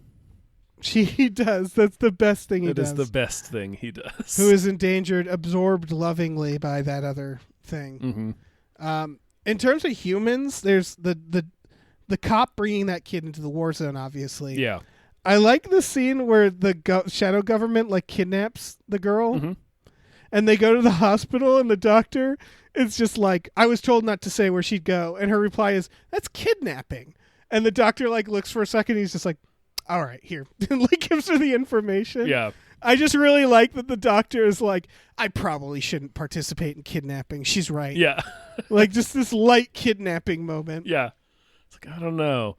He does. That's the best thing he does. That is the best thing he does. Who is endangered, absorbed lovingly by that other thing. Mm-hmm. In terms of humans, there's the cop bringing that kid into the war zone, obviously. Yeah. I like the scene where the shadow government, like, kidnaps the girl. Mm-hmm. And they go to the hospital, and the doctor is just like, I was told not to say where she'd go. And her reply is, that's kidnapping. And the doctor, like, looks for a second. He's just like, all right, here. And, like, gives her the information. Yeah. I just really like that the doctor is like, I probably shouldn't participate in kidnapping. She's right. Yeah. Like, just this light kidnapping moment. Yeah. It's like, I don't know.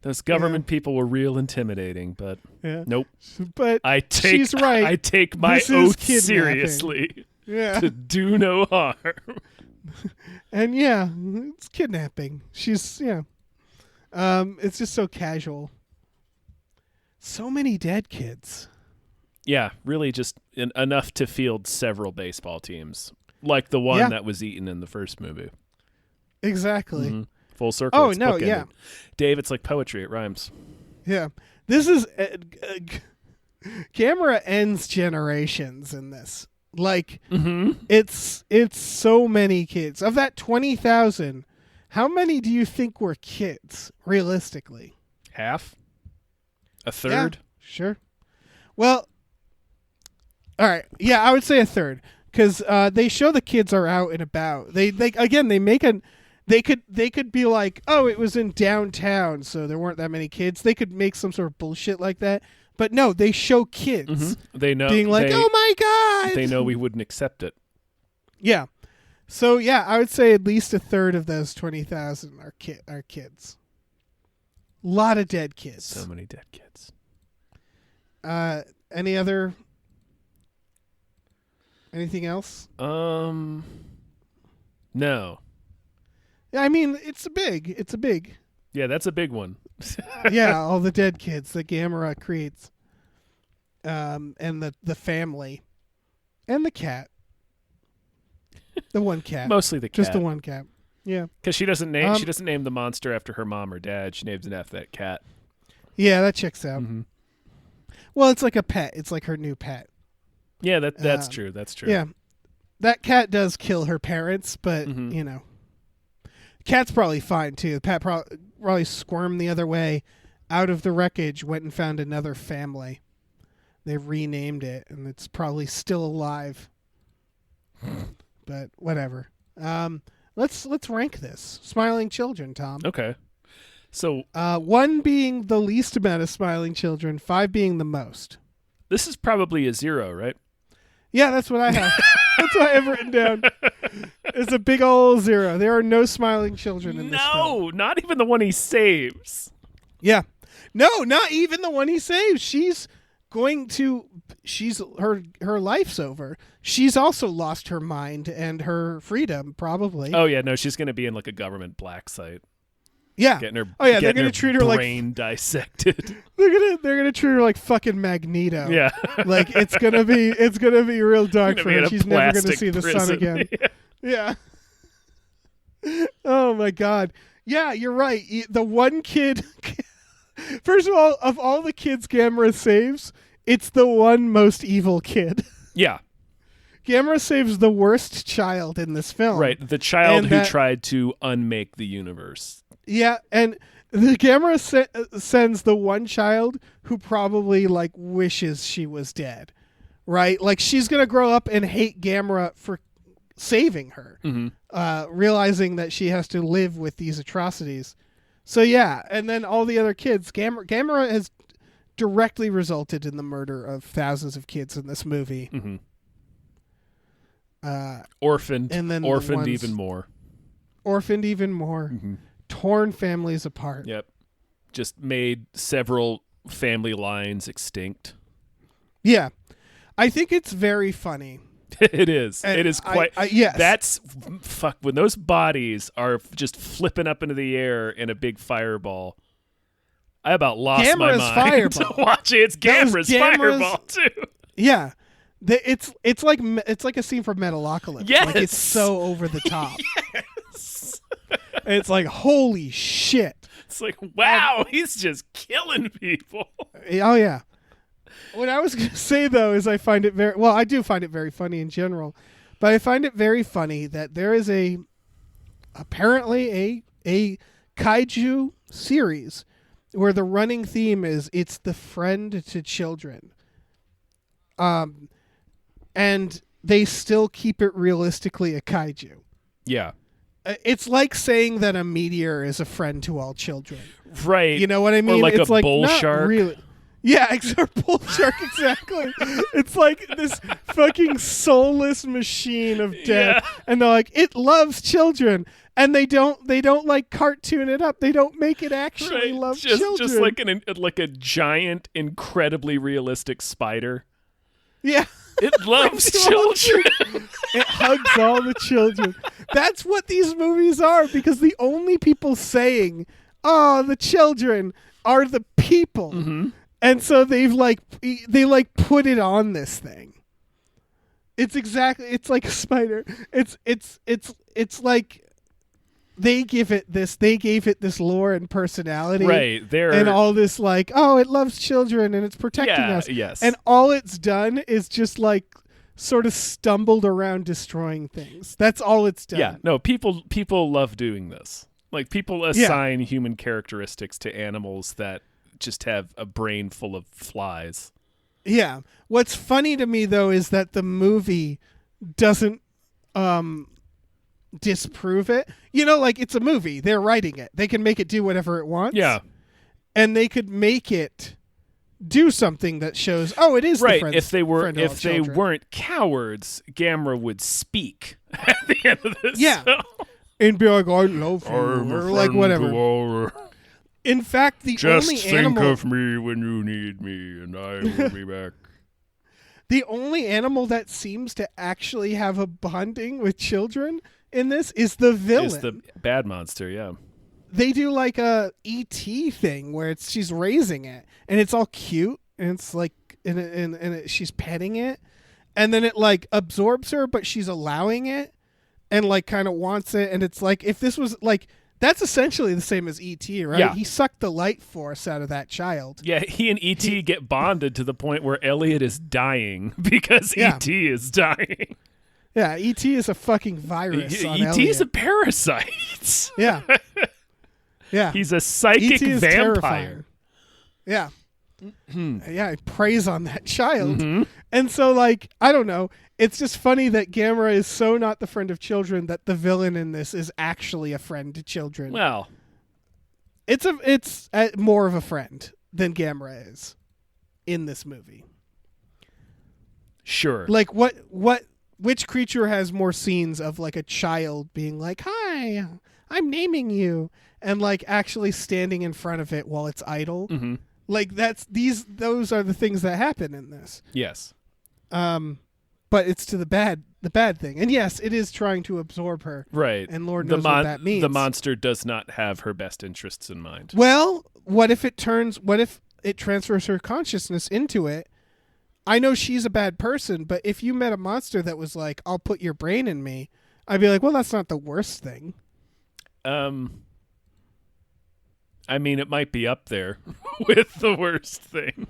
Those government people were real intimidating, but nope. But she's right. I take my oath seriously. Yeah. To do no harm. And yeah, it's kidnapping. She's it's just so casual. So many dead kids. Yeah, really just enough to field several baseball teams, like the one that was eaten in the first movie. Exactly. Mm-hmm. Full circle. Oh, it's no, bookended. yeah. Dave, it's like poetry. It rhymes. Yeah. This is... Gamera ends generations in this. Like, it's so many kids. Of that 20,000, how many do you think were kids, realistically? Half? A third? Yeah, sure. Well, all right. Yeah, I would say a third. Because they show the kids are out and about. They make a... They could be like, oh, it was in downtown, so there weren't that many kids. They could make some sort of bullshit like that. But no, they show kids. They know, being like, oh my God. They know we wouldn't accept it. Yeah. So, yeah, I would say at least a third of those 20,000 are kids. A lot of dead kids. So many dead kids. Anything else? No. Yeah, I mean, it's a big. Yeah, that's a big one. Yeah, all the dead kids that Gamera creates. And the family. And the cat. The one cat. Mostly the cat. Just the one cat. Yeah. Because she doesn't name the monster after her mom or dad. She names it after that cat. Yeah, that checks out. Mm-hmm. Well, it's like a pet. It's like her new pet. Yeah, that's true. That's true. Yeah. That cat does kill her parents, but, cat's probably fine, too. The pet probably squirmed the other way out of the wreckage, went and found another family. They renamed it, and it's probably still alive. But whatever. Let's rank this. Smiling children, Tom. Okay. So 1 being the least amount of smiling children, 5 being the most. This is probably a 0, right? Yeah, that's what I have. That's what I have written down. It's a big old 0. There are no smiling children in this film. No, not even the one he saves. Yeah. No, not even the one he saves. Her life's over. She's also lost her mind and her freedom, probably. Oh, yeah, no, she's going to be in like a government black site. Yeah. Getting her, they're going to treat her like brain dissected. They're going to treat her like fucking Magneto. Yeah. Like it's going to be real dark for her. She's never going to see the sun again. Yeah. Oh my God. Yeah, you're right. The one kid First of all the kids Gamera saves, it's the one most evil kid. Yeah. Gamera saves the worst child in this film. Right. The child who tried to unmake the universe. Yeah, and the Gamera sends the one child who probably like wishes she was dead. Right? Like she's going to grow up and hate Gamera for saving her. Realizing that she has to live with these atrocities. So yeah, and then all the other kids, Gamera has directly resulted in the murder of thousands of kids in this movie. Orphaned, and then orphaned even more. Orphaned even more. Torn families apart. Yep. Just made several family lines extinct. Yeah. I think it's very funny. It is. And it is quite. yes. That's fuck. When those bodies are just flipping up into the air in a big fireball, I about lost Gamera's my mind fireball. to watch it. It's Gamera's fireball too. Yeah. It's like a scene from Metalocalypse. Yes. Like it's so over the top. Yes. It's like holy shit. It's like wow, he's just killing people. Oh yeah. What I was going to say though is I find it I do find it very funny in general, but I find it very funny that there is apparently a kaiju series where the running theme is it's the friend to children. And they still keep it realistically a kaiju. Yeah. It's like saying that a meteor is a friend to all children. Right. You know what I mean? Or like it's a bull not shark. Really. Yeah, bull shark, exactly. It's like this fucking soulless machine of death. Yeah. And they're like, it loves children. And they don't like cartoon it up. They don't make it actually love children. Just like a giant, incredibly realistic spider. Yeah. It loves children. It hugs all the children. That's what these movies are, because the only people saying, oh, the children are the people. And so they put it on this thing. It's like a spider. It's like they gave it this lore and personality. Right. And all this like, oh, it loves children and it's protecting us. Yes. And all it's done is just like sort of stumbled around destroying things. That's all it's done. Yeah. No, people love doing this. Like people assign human characteristics to animals that just have a brain full of flies. Yeah. What's funny to me though is that the movie doesn't disprove it. You know, like it's a movie. They're writing it. They can make it do whatever it wants. Yeah. And they could make it do something that shows, oh, it is right. The If they weren't cowards, Gamera would speak at the end of this. Yeah. film. And be like, I love you, or like whatever. In fact, the only animal... Just think of me when you need me, and I will be back. The only animal that seems to actually have a bonding with children in this is the villain. It's the bad monster, yeah. They do like a E.T. thing where she's raising it, and it's all cute, and it's like, she's petting it, and then it like absorbs her, but she's allowing it, and like kind of wants it, and it's like, if this was like... That's essentially the same as E.T., right? Yeah. He sucked the life force out of that child. Yeah, he and E.T. get bonded to the point where Elliot is dying because E.T. is dying. Yeah, E.T. is a fucking virus on E.T. is Elliot. a parasite. Yeah. Yeah. He's a psychic E.T. is vampire. Terrifying. Yeah. Yeah, it preys on that child. Mm-hmm. And so, like, I don't know. It's just funny that Gamera is so not the friend of children that the villain in this is actually a friend to children. Well, it's more of a friend than Gamera is in this movie. Sure. Like, which creature has more scenes of like a child being like, "Hi, I'm naming you," and like actually standing in front of it while it's idle? Mm-hmm. Like those are the things that happen in this. Yes. But it's to the bad thing. And yes, it is trying to absorb her. Right. And Lord knows what that means. The monster does not have her best interests in mind. Well, what if it transfers her consciousness into it? I know she's a bad person, but if you met a monster that was like, I'll put your brain in me, I'd be like, well, that's not the worst thing. I mean, it might be up there with the worst thing.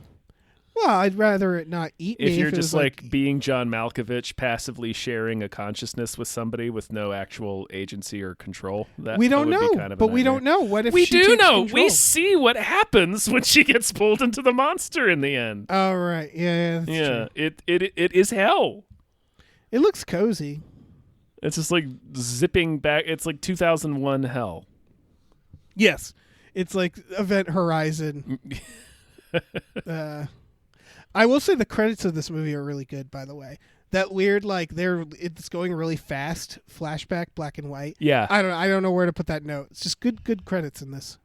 Well, I'd rather it not eat me. If you're it just was like being John Malkovich, passively sharing a consciousness with somebody with no actual agency or control, that we don't would know, be kind of a but we nightmare. don't know. What if We she do takes know. control? We see what happens when she gets pulled into the monster in the end. Oh right, yeah, that's Yeah, true. it is hell. It looks cozy. It's just like zipping back. It's like 2001 hell. Yes, it's like Event Horizon. I will say the credits of this movie are really good. By the way, that weird it's going really fast flashback, black and white. Yeah, I don't know where to put that note. It's just good credits in this.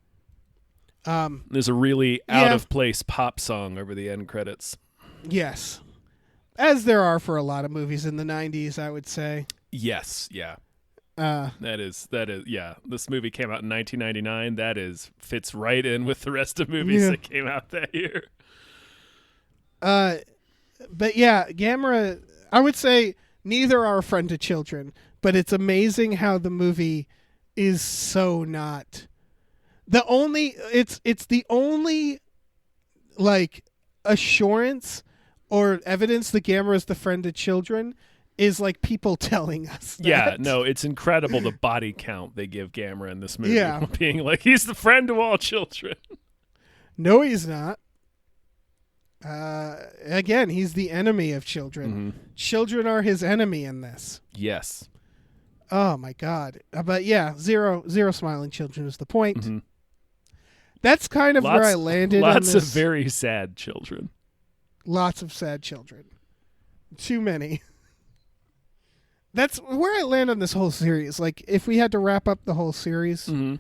There's a really out of place pop song over the end credits. Yes, as there are for a lot of movies in the 90s, I would say. Yes, yeah. That is yeah. This movie came out in 1999. That fits right in with the rest of movies that came out that year. But yeah, Gamera, I would say neither are a friend to children, but it's amazing how the movie is so not it's the only like assurance or evidence that Gamera is the friend to children is like people telling us that. Yeah, no, it's incredible the body count they give Gamera in this movie. Yeah. Being like, he's the friend to all children. No, he's not. Again, he's the enemy of children. Mm-hmm. Children are his enemy in this. Yes. Oh my God. But yeah, zero smiling children is the point. Mm-hmm. That's kind of where I landed on Lots this. of very sad children. Lots of sad children. Too many. That's where I land on this whole series. Like, if we had to wrap up the whole series, Mm-hmm.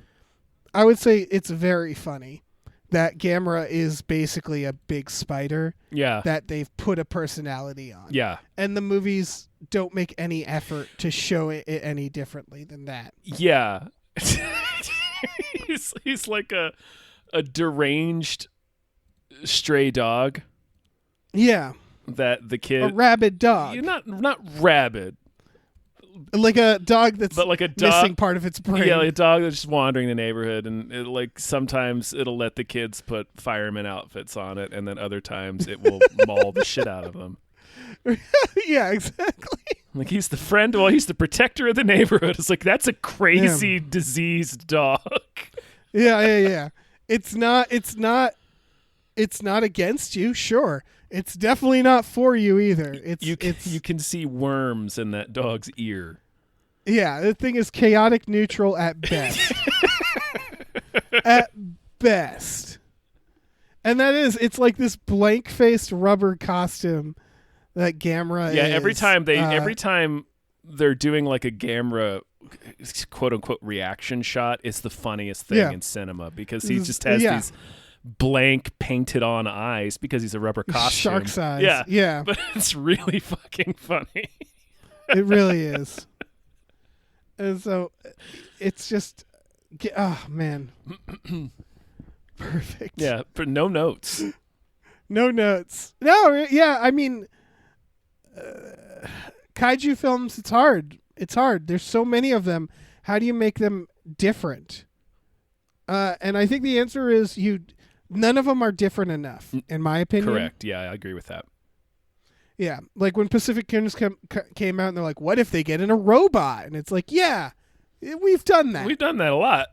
I would say it's very funny that Gamera is basically a big spider Yeah. that they've put a personality on. Yeah. And the movies don't make any effort to show it any differently than that. Yeah. he's like a deranged stray dog Yeah. that the kid A rabid dog. not rabid, Like a dog that's but like a dog missing part of its brain. Yeah, like a dog that's just wandering the neighborhood, and sometimes it'll let the kids put fireman outfits on it, and then other times it will maul the shit out of them. Yeah, exactly. Like, he's the friend, well, he's the protector of the neighborhood. It's like, that's a crazy diseased dog. Yeah. It's not against you, sure. It's definitely not for you either. You can see worms in that dog's ear. Yeah, the thing is chaotic neutral at best. At best. And it's like this blank-faced rubber costume that Gamera is. Yeah, every time they're doing like a Gamera quote unquote reaction shot, it's the funniest thing in cinema because he just has these blank painted on eyes because he's a rubber costume. Shark's eyes. Yeah. But it's really fucking funny. It really is. And so it's just, oh man. Perfect. Yeah, but no notes. No notes. No, yeah, I mean, kaiju films, it's hard. It's hard. There's so many of them. How do you make them different? And I think the answer is none of them are different enough, in my opinion. Correct. Yeah, I agree with that. Yeah, like when Pacific Rim came out, and they're like, "What if they get in a robot?" And it's like, "Yeah, we've done that. We've done that a lot."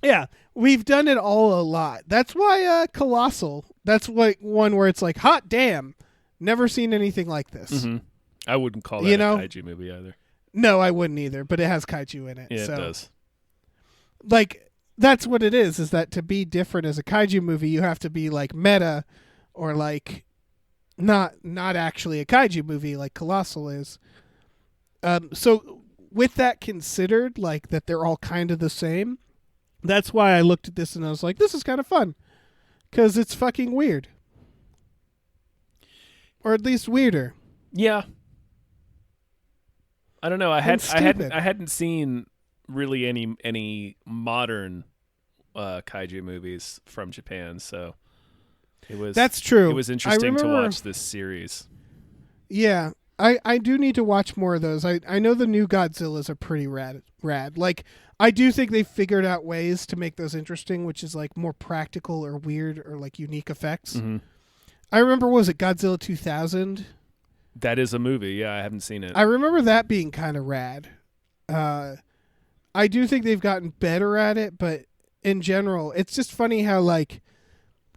Yeah, we've done it all a lot. That's why Colossal. That's like one where it's like, hot damn, never seen anything like this. Mm-hmm. I wouldn't call that a kaiju movie either. No, I wouldn't either. But it has kaiju in it. Yeah, so, it does. Like, that's what it is that to be different as a kaiju movie, you have to be like meta, or like not actually a kaiju movie like Colossal is. So with that considered, like that they're all kind of the same, that's why I looked at this and I was like, this is kind of fun because it's fucking weird, or at least weirder. Yeah. I don't know. I hadn't seen really any modern kaiju movies from Japan, so that's true. It was interesting to watch this series. Yeah, I do need to watch more of those. I know the new Godzillas are pretty rad. Like, I do think they figured out ways to make those interesting, which is like more practical or weird or like unique effects. Mm-hmm. I remember, what was it, Godzilla 2000? That is a movie. Yeah, I haven't seen it. I remember that being kind of rad. I do think they've gotten better at it, but in general, it's just funny how, like,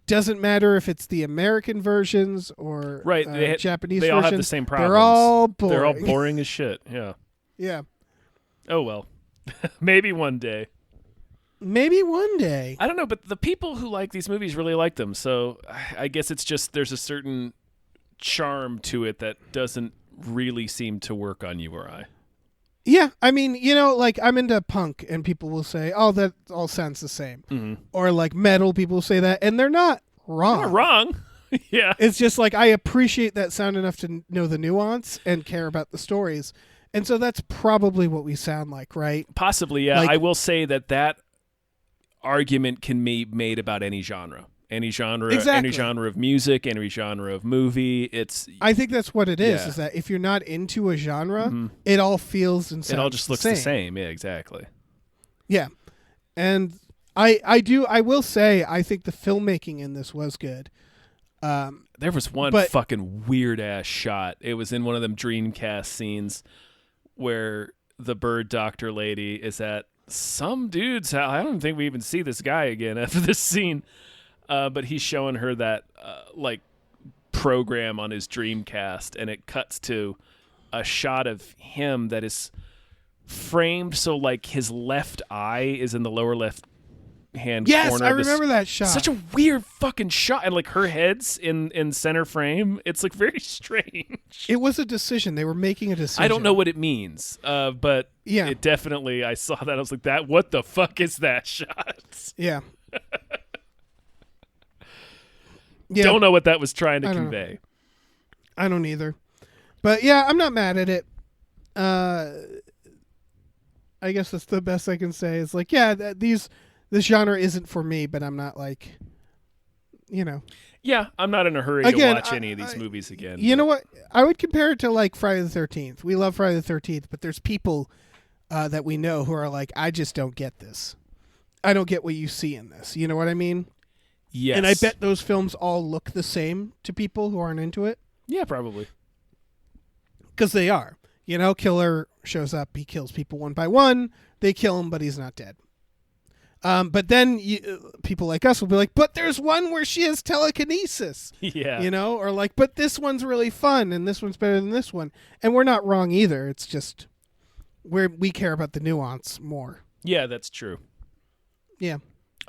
doesn't matter if it's the American versions or Japanese versions. They all have the same problems. They're all boring. They're all boring as shit. Yeah. Yeah. Oh, well. Maybe one day. Maybe one day. I don't know, but the people who like these movies really like them. So I guess it's just there's a certain charm to it that doesn't really seem to work on you or I. Yeah, I mean, you know, like, I'm into punk, and people will say, "Oh, that all sounds the same." Mm-hmm. Or like metal, people will say that, and they're not wrong. They're not wrong. Yeah, it's just like I appreciate that sound enough to know the nuance and care about the stories, and so that's probably what we sound like, right? Possibly, yeah. Like, I will say that argument can be made about any genre. Any genre, exactly. Any genre of music, any genre of movie. I think that's what it is. Is that if you're not into a genre, it all feels and sounds it all just looks the same. Yeah, exactly. Yeah, and I will say I think the filmmaking in this was good. There was one fucking weird ass shot. It was in one of them Dreamcast scenes where the bird doctor lady is at some dude's house. I don't think we even see this guy again after this scene. But he's showing her that like program on his Dreamcast, and it cuts to a shot of him that is framed so like his left eye is in the lower left hand corner. Yes, I remember that shot. Such a weird fucking shot, and like her head's in center frame. It's like very strange. It was a decision. They were making a decision. I don't know what it means, but yeah, it definitely. I saw that. I was like, "That what the fuck is that shot?" Yeah. Yeah. Don't know what that was trying to convey. I don't either. But yeah, I'm not mad at it. I guess that's the best I can say. Is like, yeah, this genre isn't for me, but I'm not like, you know. Yeah, I'm not in a hurry to watch any of these movies again. You know what? I would compare it to like Friday the 13th. We love Friday the 13th, but there's people that we know who are like, I just don't get this. I don't get what you see in this. You know what I mean? Yes. And I bet those films all look the same to people who aren't into it. Yeah, probably. Because they are. You know, killer shows up, he kills people one by one, they kill him, but he's not dead. But then people like us will be like, but there's one where she has telekinesis. Yeah. You know, or like, but this one's really fun, and this one's better than this one. And we're not wrong either. It's just we care about the nuance more. Yeah, that's true. Yeah.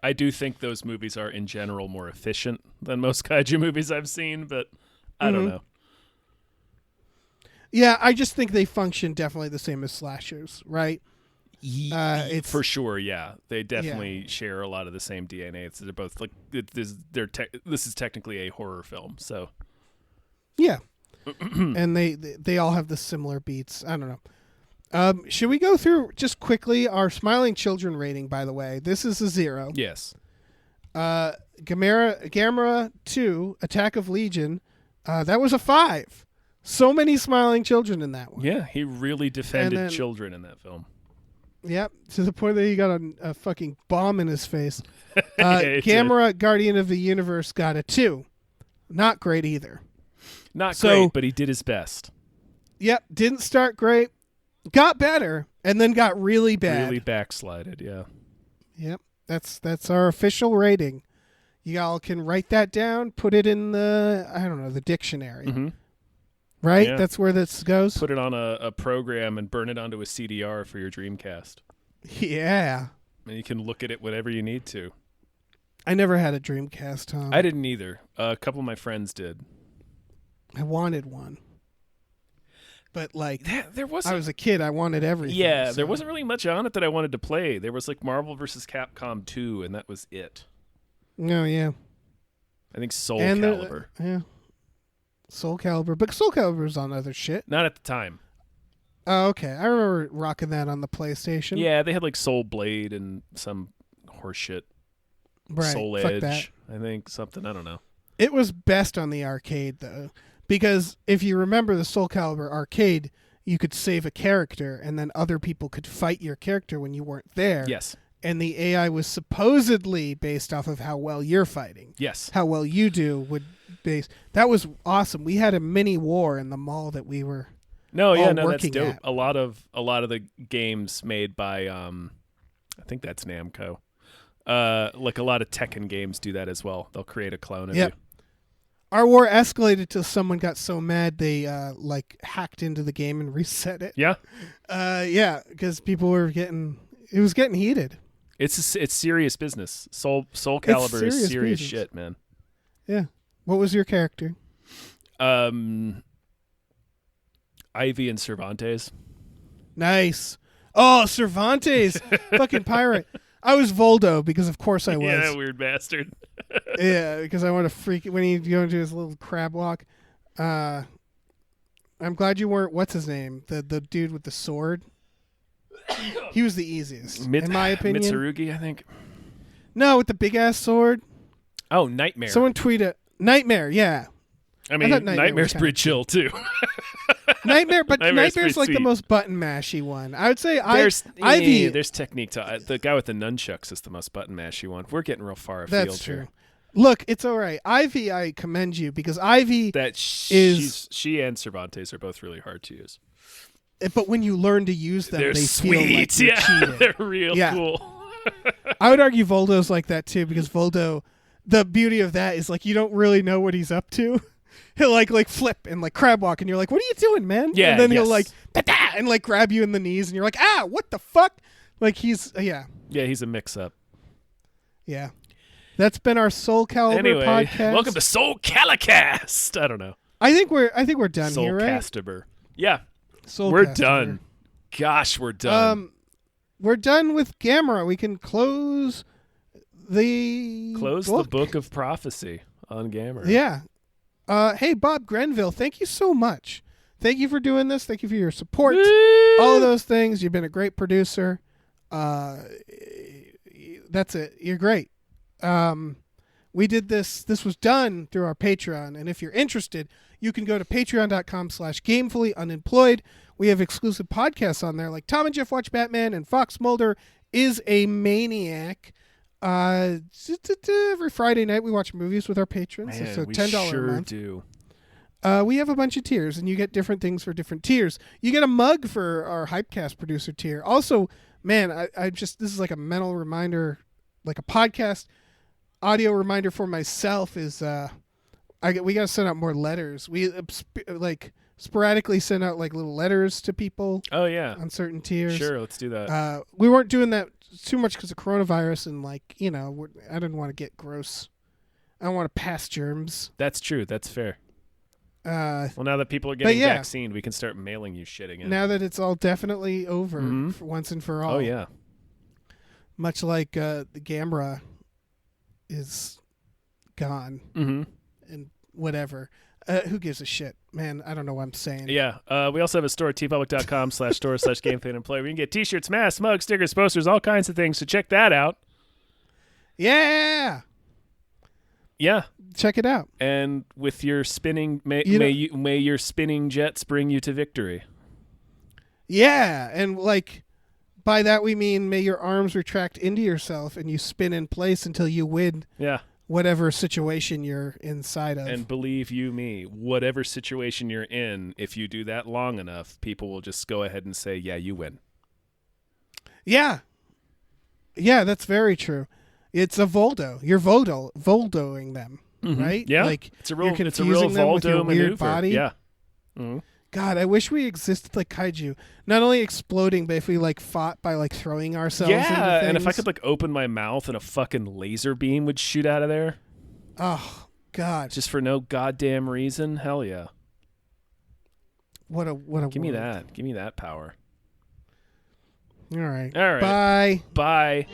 I do think those movies are, in general, more efficient than most kaiju movies I've seen, but I don't know. Yeah, I just think they function definitely the same as slashers, right? It's for sure, yeah. They definitely share a lot of the same DNA. They're both like this is technically a horror film, so yeah. And they all have the similar beats. I don't know. Should we go through just quickly our Smiling Children rating, by the way? This is a 0. Yes. Gamera 2, Attack of Legion, that was a 5. So many smiling children in that one. Yeah, he really defended children in that film. Yep, to the point that he got a fucking bomb in his face. Gamera, Guardian of the Universe, got a 2. Not great either. Not great, but he did his best. Yep, didn't start great. Got better, and then got really bad. Really backslided, yeah. Yep, that's our official rating. You all can write that down, put it in the dictionary. Mm-hmm. Right? Yeah. That's where this goes? Put it on a program and burn it onto a CDR for your Dreamcast. Yeah. And you can look at it whenever you need to. I never had a Dreamcast, Tom. I didn't either. A couple of my friends did. I wanted one. But like, there wasn't, I was a kid. I wanted everything. Yeah, there wasn't really much on it that I wanted to play. There was like Marvel vs. Capcom 2, and that was it. No, yeah. I think Soul Calibur. Yeah. Soul Calibur. But Soul Calibur's on other shit. Not at the time. Oh, okay. I remember rocking that on the PlayStation. Yeah, they had like Soul Blade and some horseshit. Right. Soul Fuck Edge, that. I think. Something, I don't know. It was best on the arcade, though. Because if you remember the Soul Calibur arcade, you could save a character, and then other people could fight your character when you weren't there. Yes. and the AI was supposedly based off of how well you're fighting. Yes. How well you do would base. That was awesome. We had a mini war in the mall that we were that's dope. at. A lot of the games made by I think that's Namco. Like a lot of Tekken games do that as well. They'll create a clone of you. Our war escalated till someone got so mad they like hacked into the game and reset it. Yeah. Because people were getting heated. It's serious business. Soul Calibur is serious shit, man. Yeah. What was your character? Ivy and Cervantes. Nice. Oh, Cervantes, fucking pirate. I was Voldo because of course I was. Yeah, that weird bastard. Yeah, because I want to freak when he go into his little crab walk. I'm glad you weren't. What's his name? The dude with the sword. He was the easiest, in my opinion. Mitsurugi, I think. No, with the big ass sword. Oh, Nightmare. Someone tweeted Nightmare. Yeah. I mean, Nightmare's pretty chill too. Nightmare's like the most button mashy one. I would say Ivy. There's technique to the guy with the nunchucks is the most button mashy one. We're getting real far afield. That's true. Here. Look, it's all right. Ivy, I commend you because Ivy she and Cervantes are both really hard to use. But when you learn to use them, they're they sweet. Feel like you're cheating. They're real cool. I would argue Voldo's like that too because Voldo, the beauty of that is like you don't really know what he's up to. He'll like flip and like crab walk, and you're like, "What are you doing, man?" Yeah, and then he'll like and like grab you in the knees, and you're like, "Ah, what the fuck?" Like he's Yeah, he's a mix-up. Yeah, that's been our Soul Calibur podcast. Welcome to Soul Calicast. I don't know. I think we're done Soul here, right? Castiber. Yeah, we're done. Gosh, we're done. We're done with Gamera. We can close the book of prophecy on Gamera. Yeah. Hey, Bobgrenville, thank you so much. Thank you for doing this. Thank you for your support. Woo! All of those things. You've been a great producer. That's it. You're great. We did this. This was done through our Patreon. And if you're interested, you can go to patreon.com/gamefullyunemployed. We have exclusive podcasts on there like Tom and Jeff Watch Batman and Fox Mulder is a Maniac. Every Friday night we watch movies with our patrons. Man, it's a we $10 sure a month. Do. We have a bunch of tiers, and you get different things for different tiers. You get a mug for our Hypecast producer tier. Also, man, this is like a mental reminder, like a podcast audio reminder for myself is we got to send out more letters. We sporadically send out like little letters to people. Oh yeah, on certain tiers. Sure, let's do that. We weren't doing that too much because of coronavirus, and I didn't want to get gross. I don't want to pass germs. That's true. That's fair. Well, now that people are getting vaccinated, we can start mailing you shit again. Now that it's all definitely over for once and for all. Oh yeah. Much like the Gamera is gone and whatever. Who gives a shit, man? I don't know what I'm saying. Yeah. We also have a store at tpublic.com/store/GameFullyUnemployed. We can get t-shirts, masks, mugs, stickers, posters, all kinds of things. So check that out. Yeah. Yeah. Check it out. And with your spinning, may your spinning jets bring you to victory. Yeah, and by that we mean may your arms retract into yourself and you spin in place until you win. Yeah. Whatever situation you're inside of. And believe you me, whatever situation you're in, if you do that long enough, people will just go ahead and say, yeah, you win. Yeah. Yeah, that's very true. It's a Voldo. You're Voldoing them, right? Yeah. It's a real Voldo maneuver. Body. Yeah. Mm-hmm. God, I wish we existed like kaiju. Not only exploding, but if we fought by throwing ourselves into things. Yeah, and if I could open my mouth and a fucking laser beam would shoot out of there. Oh, God. Just for no goddamn reason? Hell yeah. What a Give me that. Give me that power. All right. All right. Bye. Bye.